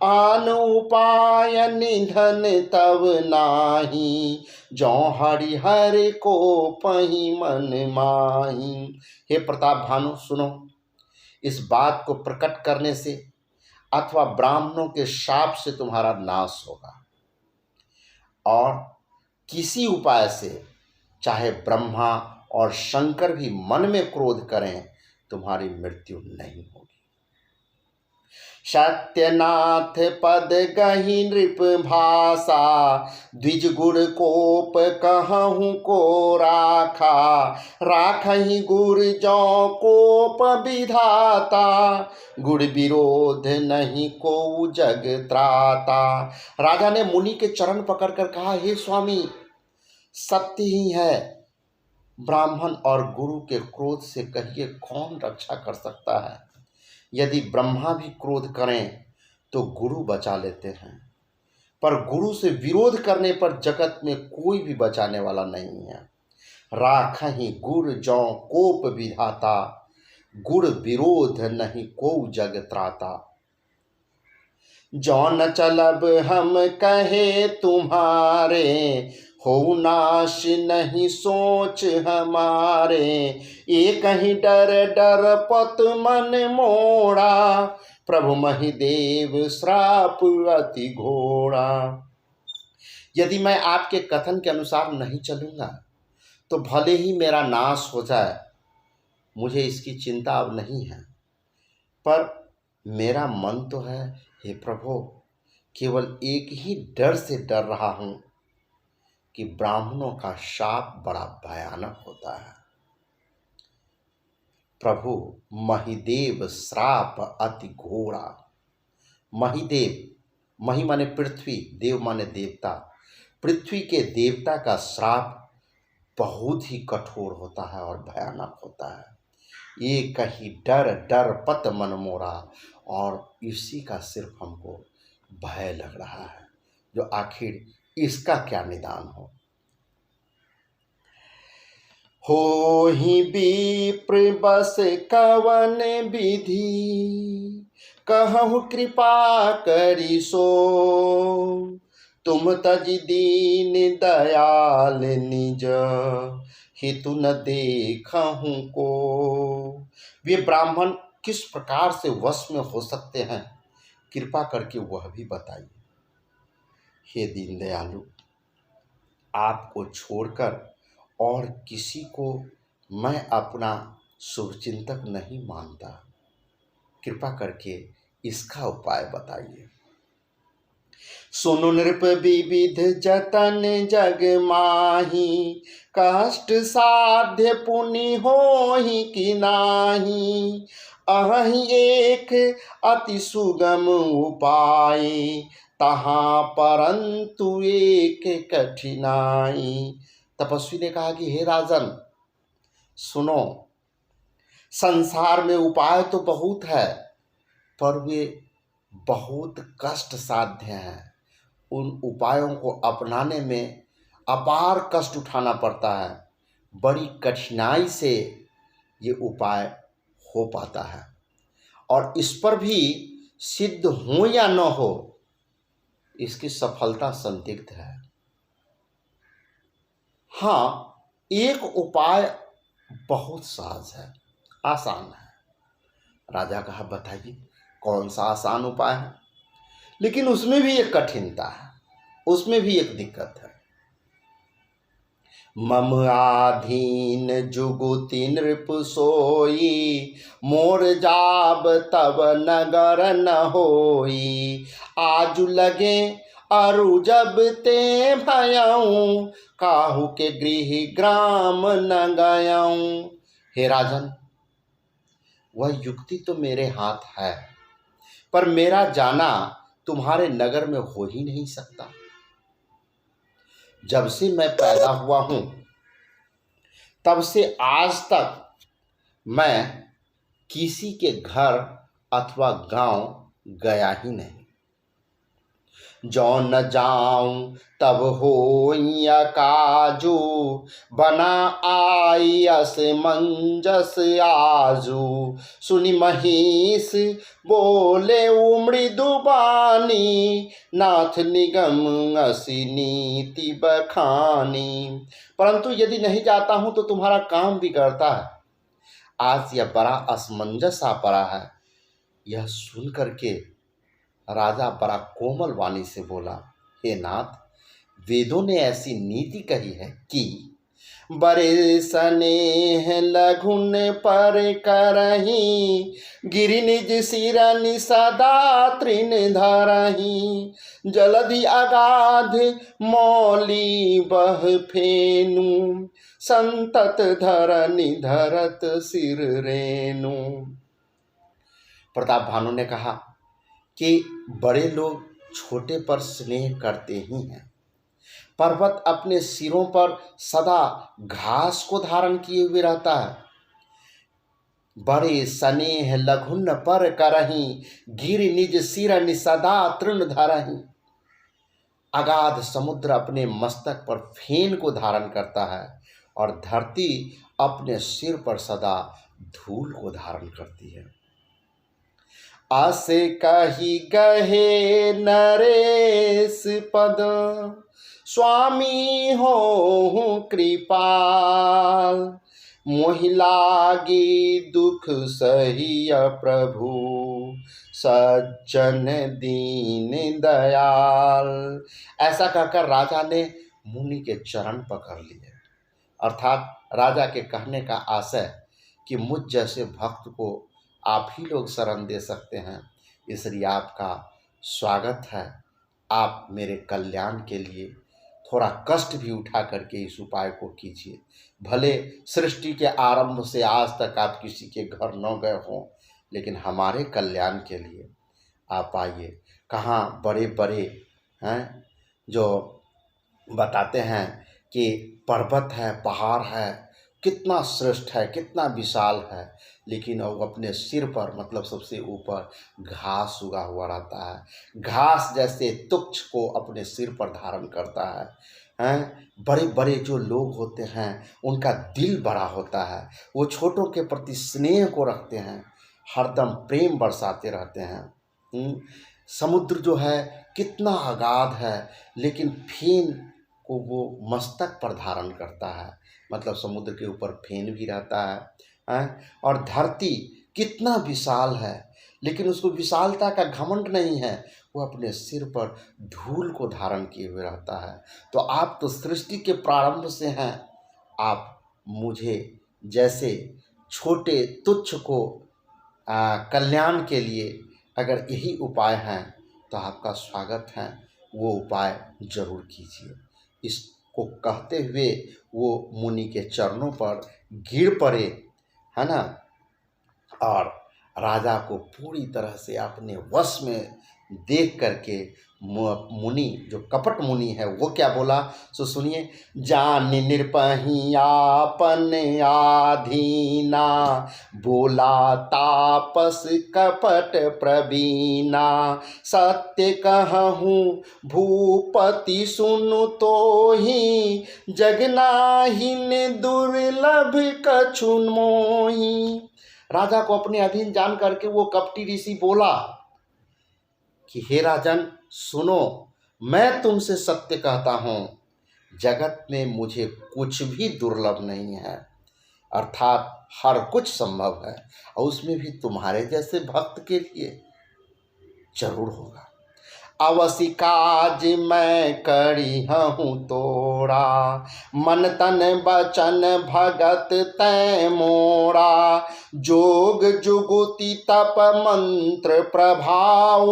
आन उपाय निधन तब नाही, जो हरिहर को पही मन माही। हे प्रताप भानु, सुनो, इस बात को प्रकट करने से अथवा ब्राह्मणों के शाप से तुम्हारा नाश होगा, और किसी उपाय से चाहे ब्रह्मा और शंकर भी मन में क्रोध करें, तुम्हारी मृत्यु नहीं होगी। सत्यनाथ पद गहि नृप भाषा, द्विज गुर कोप कहूँ को राखा। राखहि गुर जौ कोप विधाता, गुर विरोध नहीं को जग त्राता। राजा ने मुनि के चरण पकड़ कर कहा, हे स्वामी, सत्य ही है, ब्राह्मण और गुरु के क्रोध से कहिए कौन रक्षा कर सकता है। यदि ब्रह्मा भी क्रोध करें तो गुरु बचा लेते हैं, पर गुरु से विरोध करने पर जगत में कोई भी बचाने वाला नहीं है। राखहि गुर जौ कोप विधाता, गुर विरोध नहीं को जग त्राता। जौ न चलब हम कहे तुम्हारे, हो नाश नहीं सोच हमारे। एक ही डर डर पत मन मोड़ा, प्रभु महिदेव श्राप अति घोड़ा। यदि मैं आपके कथन के अनुसार नहीं चलूँगा तो भले ही मेरा नाश हो जाए, मुझे इसकी चिंता अब नहीं है, पर मेरा मन तो है, हे प्रभु, केवल एक ही डर से डर रहा हूँ कि ब्राह्मणों का शाप बड़ा भयानक होता है। प्रभु महिदेव श्राप अति घोरा। महिदेव, मही माने पृथ्वी, देव माने देवता। पृथ्वी के देवता का श्राप बहुत ही कठोर होता है और भयानक होता है। ये कहीं डर डर पत मन मोरा, और इसी का सिर्फ हमको भय लग रहा है, जो आखिर इसका क्या निदान हो ही विप्र बस कवन विधि, कहूँ कृपा करी सो। तुम तज दीन दयाल निज, हेतु न देखूँ को। वे ब्राह्मण किस प्रकार से वश में हो सकते हैं, कृपा करके वह भी बताइए। हे दीन दयालु, आपको छोड़कर और किसी को मैं अपना शुभचिंतक नहीं मानता, कृपा करके इसका उपाय बताइए। सुनो नृप विविध जतन जग माही, कष्ट साध्य पुनि होहि कि नाही। अहि एक अति सुगम उपाय, तहाँ परंतु एक कठिनाई। तपस्वी ने कहा कि हे राजन, सुनो, संसार में उपाय तो बहुत है, पर वे बहुत कष्ट साध्य हैं। उन उपायों को अपनाने में अपार कष्ट उठाना पड़ता है। बड़ी कठिनाई से ये उपाय हो पाता है, और इस पर भी सिद्ध हो या न हो, इसकी सफलता संदिग्ध है। हाँ, एक उपाय बहुत सहज है, आसान है। राजा कहा, बताइए कौन सा आसान उपाय है। लेकिन उसमें भी एक कठिनता है, उसमें भी एक दिक्कत है। मम आधीन जुगुति नृप सोई, मोर जाब तब नगर न होई। आजु लगे अरु जब ते भयऊँ, काहू के गृह ग्राम न गयऊँ। हे राजन, वह युक्ति तो मेरे हाथ है, पर मेरा जाना तुम्हारे नगर में हो ही नहीं सकता। जब से मैं पैदा हुआ हूं, तब से आज तक मैं किसी के घर अथवा गांव गया ही नहीं। जो न जाऊं तब होइया काजू, बना आई अस मंजस आजू। सुनि महिष बोले मृदु बानी, नाथ निगम असी नीति बखानी। परंतु यदि नहीं जाता हूं तो तुम्हारा काम बिगड़ता है। आज यह बड़ा असमंजस आ पड़ा है। यह सुन करके राजा बड़ा कोमल वाणी से बोला, हे नाथ, वेदों ने ऐसी नीति कही है कि बड़े स्नेह लघुन पर करही, गिरि निज सिर सदा तृण धरही। जलधि अगाध मौली बह फेनु, संतत धरनी धरत सिर रेनु। प्रताप भानु ने कहा कि बड़े लोग छोटे पर स्नेह करते ही हैं। पर्वत अपने सिरों पर सदा घास को धारण किए हुए रहता है। बड़े स्नेह लघुन पर करही, गिरि निज सिर सदा तृण धरही। अगाध समुद्र अपने मस्तक पर फेन को धारण करता है और धरती अपने सिर पर सदा धूल को धारण करती है। आसे कही गहे नरेश पद, स्वामी हो कृपाल। मोहि लागी दुख सहिय प्रभु, सज्जन दीन दयाल। ऐसा कहकर राजा ने मुनि के चरण पकड़ लिए। अर्थात राजा के कहने का आशय कि मुझ जैसे भक्त को आप ही लोग शरण दे सकते हैं, इसलिए आपका स्वागत है। आप मेरे कल्याण के लिए थोड़ा कष्ट भी उठा करके इस उपाय को कीजिए। भले सृष्टि के आरंभ से आज तक आप किसी के घर न गए हों, लेकिन हमारे कल्याण के लिए आप आइए। कहाँ बड़े बड़े हैं जो बताते हैं कि पर्वत है, पहाड़ है, कितना श्रेष्ठ है, कितना विशाल है, लेकिन वो अपने सिर पर मतलब सबसे ऊपर घास उगा हुआ रहता है। घास जैसे तुच्छ को अपने सिर पर धारण करता है। बड़े बड़े जो लोग होते हैं उनका दिल बड़ा होता है, वो छोटों के प्रति स्नेह को रखते हैं, हरदम प्रेम बरसाते रहते हैं। समुद्र जो है कितना अगाध है, लेकिन फेन को वो मस्तक पर धारण करता है, मतलब समुद्र के ऊपर फेन भी रहता है। और धरती कितना विशाल है, लेकिन उसको विशालता का घमंड नहीं है, वो अपने सिर पर धूल को धारण किए हुए रहता है। तो आप तो सृष्टि के प्रारंभ से हैं, आप मुझे जैसे छोटे तुच्छ को कल्याण के लिए अगर यही उपाय हैं तो आपका स्वागत है, वो उपाय जरूर कीजिए। इसको कहते हुए वो मुनि के चरणों पर गिर पड़े, है ना, और राजा को पूरी तरह से अपने वश में देख करके मुनि जो कपट मुनि है वो क्या बोला सो सुनिए। जान निरपही आपन आधीना, बोला तापस कपट प्रवीणा। सत्य कहूँ भूपति सुनु तोहि, जगनाहिन दुर्लभ कछु मोहि। राजा को अपने अधीन जान करके वो कपटी ऋषि बोला कि हे राजन सुनो, मैं तुमसे सत्य कहता हूँ, जगत में मुझे कुछ भी दुर्लभ नहीं है, अर्थात हर कुछ संभव है, और उसमें भी तुम्हारे जैसे भक्त के लिए जरूर होगा। अवसि काज मैं करी हूँ तोड़ा, मन तन बचन भगत तै मोरा। जोग जुगुति तप मंत्र प्रभाव,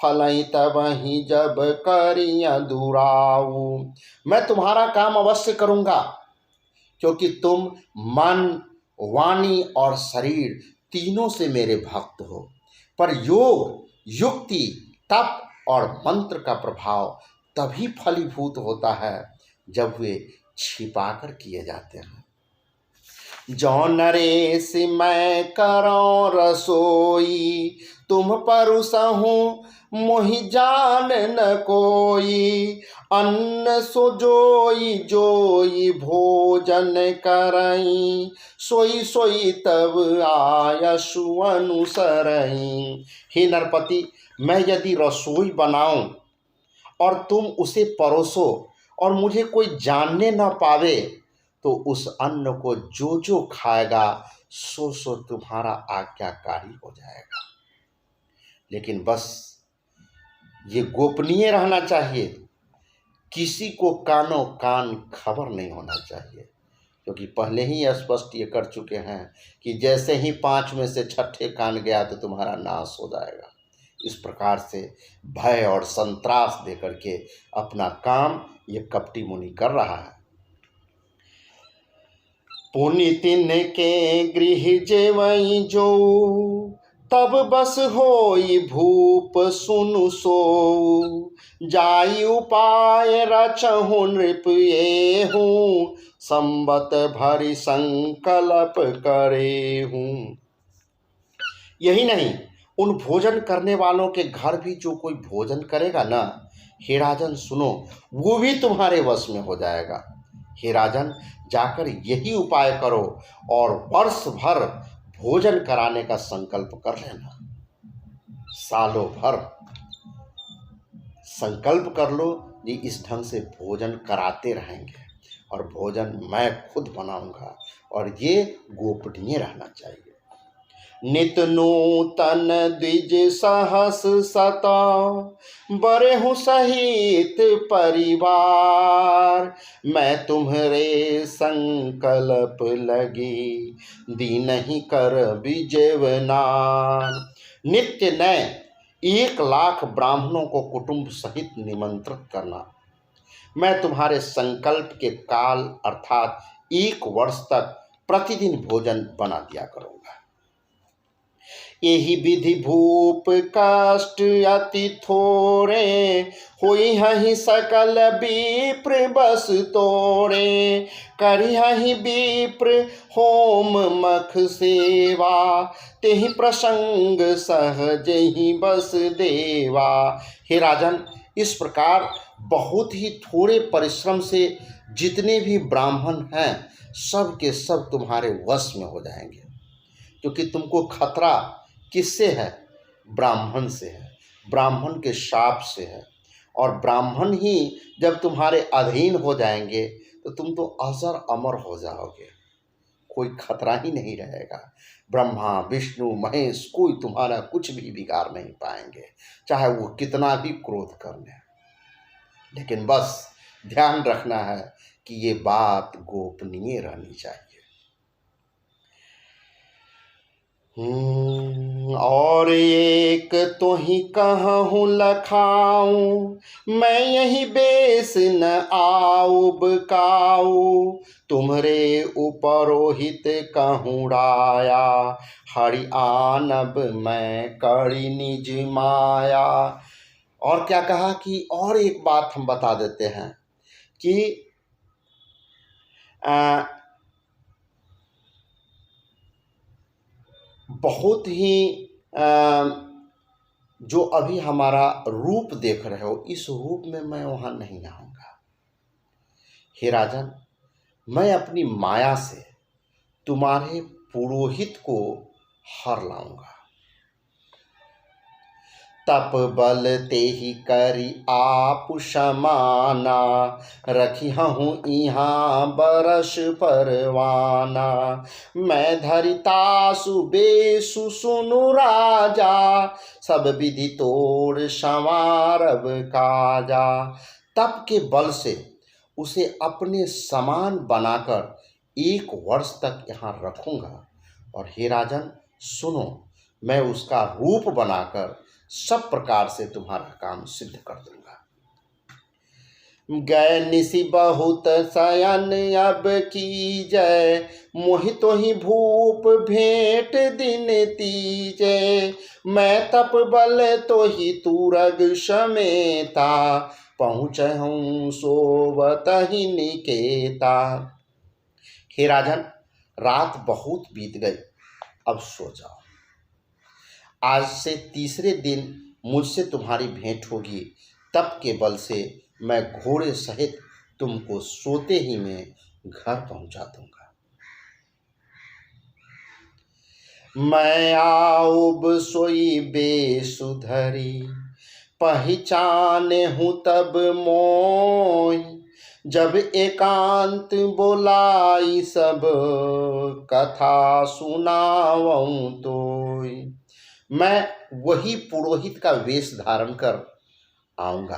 फलई तबहि जब करिया दुराऊ। मैं तुम्हारा काम अवश्य करूँगा, क्योंकि तुम मन, वाणी और शरीर तीनों से मेरे भक्त हो। पर योग, युक्ति, तप और मंत्र का प्रभाव तभी फलीभूत होता है जब वे छिपाकर किए जाते हैं। जो नरेश मैं करो रसोई, तुम परुसहूँ मोहि जान न कोई। अन्न सो जोई जोई भोजन करई, सोई सोई तब आयसु अनुसरई। हे नरपति, मैं यदि रसोई बनाऊं और तुम उसे परोसो और मुझे कोई जानने न पावे, तो उस अन्न को जो जो खाएगा सो सो तुम्हारा आज्ञाकारी हो जाएगा। लेकिन बस ये गोपनीय रहना चाहिए किसी को कानो कान खबर नहीं होना चाहिए, क्योंकि पहले ही स्पष्ट ये कर चुके हैं कि जैसे ही 5 में से छठे कान गया तो तुम्हारा नाश हो जाएगा। इस प्रकार से भय और संत्रास दे करके अपना काम ये कपटी मुनि कर रहा है। पुनितिन के गृह जेवई जो, तब बस होई भूप सुनु सो, जाई उपाय रचहु नृप ये हूँ, संबत भरी संकल्प करे हूँ। यही नहीं, उन भोजन करने वालों के घर भी जो कोई भोजन करेगा ना, हे राजन सुनो, वो भी तुम्हारे वश में हो जाएगा। हे राजन, जाकर यही उपाय करो और वर्ष भर भोजन कराने का संकल्प कर लेना। सालों भर संकल्प कर लो कि इस ढंग से भोजन कराते रहेंगे और भोजन मैं खुद बनाऊंगा, और ये गोपनीय रहना चाहिए। नित नूतन द्विज सहस सता, बरहु सहित परिवार, मैं तुम्हारे संकल्प लगी, दीनहि कर विजयवनार। नित्य नए 1,00,000 ब्राह्मणों को कुटुंब सहित निमंत्रित करना। मैं तुम्हारे संकल्प के काल अर्थात 1 वर्ष तक प्रतिदिन भोजन बना दिया करूंगा। यही विधि भूप कष्ट अति थोड़े, होई हहि सकल विप्र बस तोड़े, करी हहि विप्र होम मख सेवा, तेहि प्रसंग सहज ही बस देवा। हे राजन, इस प्रकार बहुत ही थोड़े परिश्रम से जितने भी ब्राह्मण हैं सब के सब तुम्हारे वश में हो जाएंगे, क्योंकि तुमको खतरा किससे है? ब्राह्मण से है, ब्राह्मण के शाप से है। और ब्राह्मण ही जब तुम्हारे अधीन हो जाएंगे तो तुम तो अजर अमर हो जाओगे, कोई खतरा ही नहीं रहेगा। ब्रह्मा विष्णु महेश कोई तुम्हारा कुछ भी बिगाड़ नहीं पाएंगे, चाहे वो कितना भी क्रोध कर लें। लेकिन बस ध्यान रखना है कि ये बात गोपनीय रहनी चाहिए। और एक तो ही कहूँ लखाऊं, मैं यही बेस न आऊब काऊ, तुम्हरे उपरोहित कहूँ राया, हरि आनब मैं करी निज माया। और क्या कहा कि और एक बात हम बता देते हैं कि बहुत ही जो अभी हमारा रूप देख रहे हो, इस रूप में मैं वहाँ नहीं आऊँगा। हे राजन, मैं अपनी माया से तुम्हारे पुरोहित को हर लाऊंगा। तप बल ते ही करी आप समाना, रखी हूँ यहाँ बरस परवाना, मैं धरिता सुबेसु सुनु राजा, सब विधि तोड़ संवारब काजा। तप के बल से उसे अपने समान बनाकर 1 वर्ष तक यहाँ रखूंगा। और हे राजन सुनो, मैं उसका रूप बनाकर सब प्रकार से तुम्हारा काम सिद्ध कर दूंगा। गए निसी बहुत शयन अब की जय, मोहितो ही भूप भेंट दिन तीजे, मैं तप बल तो ही तुरग समेता, पहुँचहूँ सोवत ही निकेता। हे राजन, रात बहुत बीत गई, अब सो जाओ। आज से तीसरे दिन मुझसे तुम्हारी भेंट होगी, तप के बल से मैं घोड़े सहित तुमको सोते ही में घर पहुंचा दूंगा। मैं आऊब सोई बेसुधरी, पहचाने हूँ तब मोय, जब एकांत बोलाई सब कथा सुनाऊं तोय। मैं वही पुरोहित का वेश धारण कर आऊँगा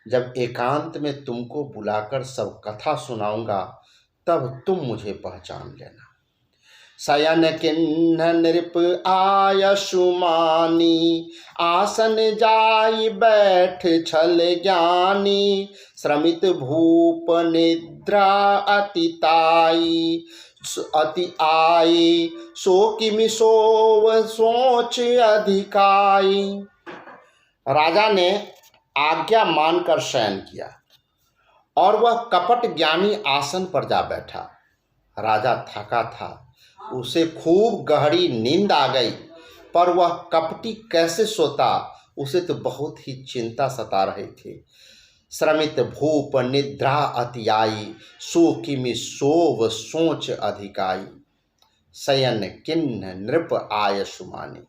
जब एकांत में तुमको बुलाकर सब कथा सुनाऊंगा तब तुम मुझे पहचान लेना। शयन किन्ह नृप आयसुमानी, आसन जाई बैठ छल ज्ञानी। श्रमित भूप निद्रा अति आई, सो किमि सोव सोच अधिकाई। राजा ने आज्ञा मानकर शयन किया और वह कपट ज्ञानी आसन पर जा बैठा। राजा थका था, उसे खूब गहरी नींद आ गई, पर वह कपटी कैसे सोता उसे तो बहुत ही चिंता सता रही थी। श्रमित भूप निद्रा अति आई, सो किमि सोव सोच अधिकाई। शयन किन्ह नृप आयसुमानी।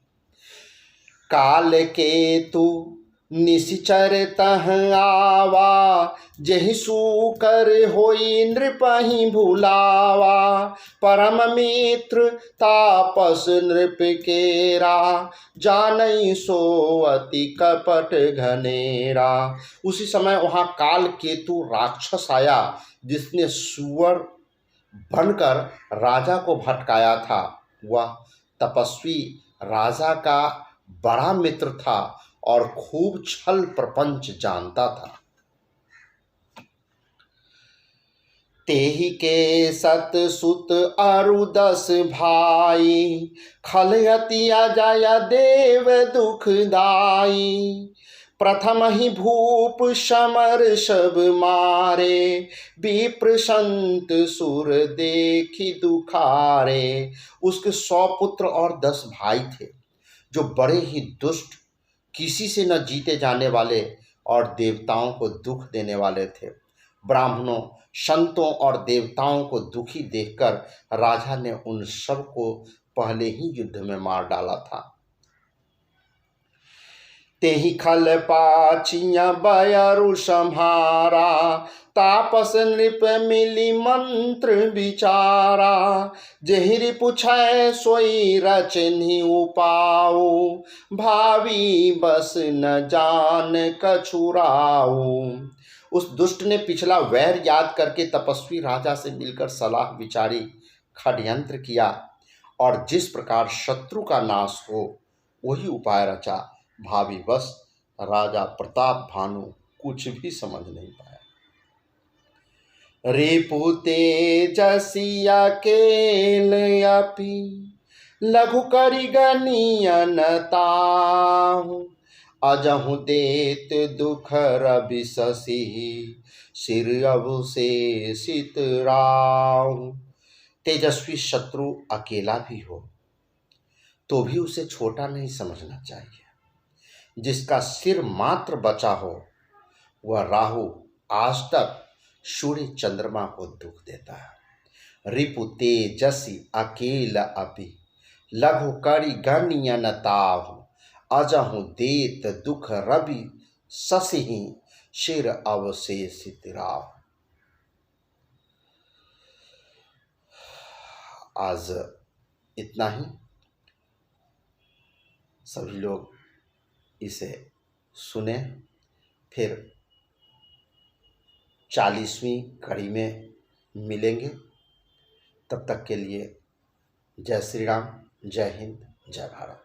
काल केतु निशिचर तह आवा, जेहि सूकर होई नृपहि भुलावा। परम मित्र तापस नृप केरा, जानई सो अति कपट घनेरा। उसी समय वहां काल केतु राक्षस आया, जिसने सुअर बनकर राजा को भटकाया था। वह तपस्वी राजा का बड़ा मित्र था और खूब छल प्रपंच जानता था। तेहि के सत सुत अरु 10 भाई, खलयति अजय देव दुखदाई। प्रथम ही भूप समर सब मारे, विप्र संत सुर देखी दुखारे। उसके 100 पुत्र और 10 भाई थे, जो बड़े ही दुष्ट, किसी से न जीते जाने वाले और देवताओं को दुख देने वाले थे। ब्राह्मणों, संतों और देवताओं को दुखी देखकर राजा ने उन सब को पहले ही युद्ध में मार डाला था। तेहि खल पाचिया बयरु सम्हारा, तापस नृप मिली मंत्र विचारा। जेहि पुछै सोई रचनि उपाऊ, भावी बस न जान कछुराऊ। उस दुष्ट ने पिछला वैर याद करके तपस्वी राजा से मिलकर सलाह विचारी, षड्यंत्र किया और जिस प्रकार शत्रु का नाश हो वही उपाय रचा। भावी बस राजा प्रताप भानु कुछ भी समझ नहीं पाया। रिपु तेजसी अकेल अपि, लघु करि गनियन ताहु। अजहु देत दुख रवि शशि, सिर अवशेषित राहु। तेजस्वी शत्रु अकेला भी हो तो भी उसे छोटा नहीं समझना चाहिए। जिसका सिर मात्र बचा हो वह राहु आज तक सूर्य चंद्रमा को दुख देता है। रिपु तेजसी अकेल अपि, लघु करि गनियन ताहु। अजहु देत दुख रवि शशि, सिर अवशेषित राहु। आज इतना ही। सभी लोग इसे सुने, फिर 40वीं कड़ी में मिलेंगे। तब तक के लिए जय श्री राम, जय हिंद, जय भारत।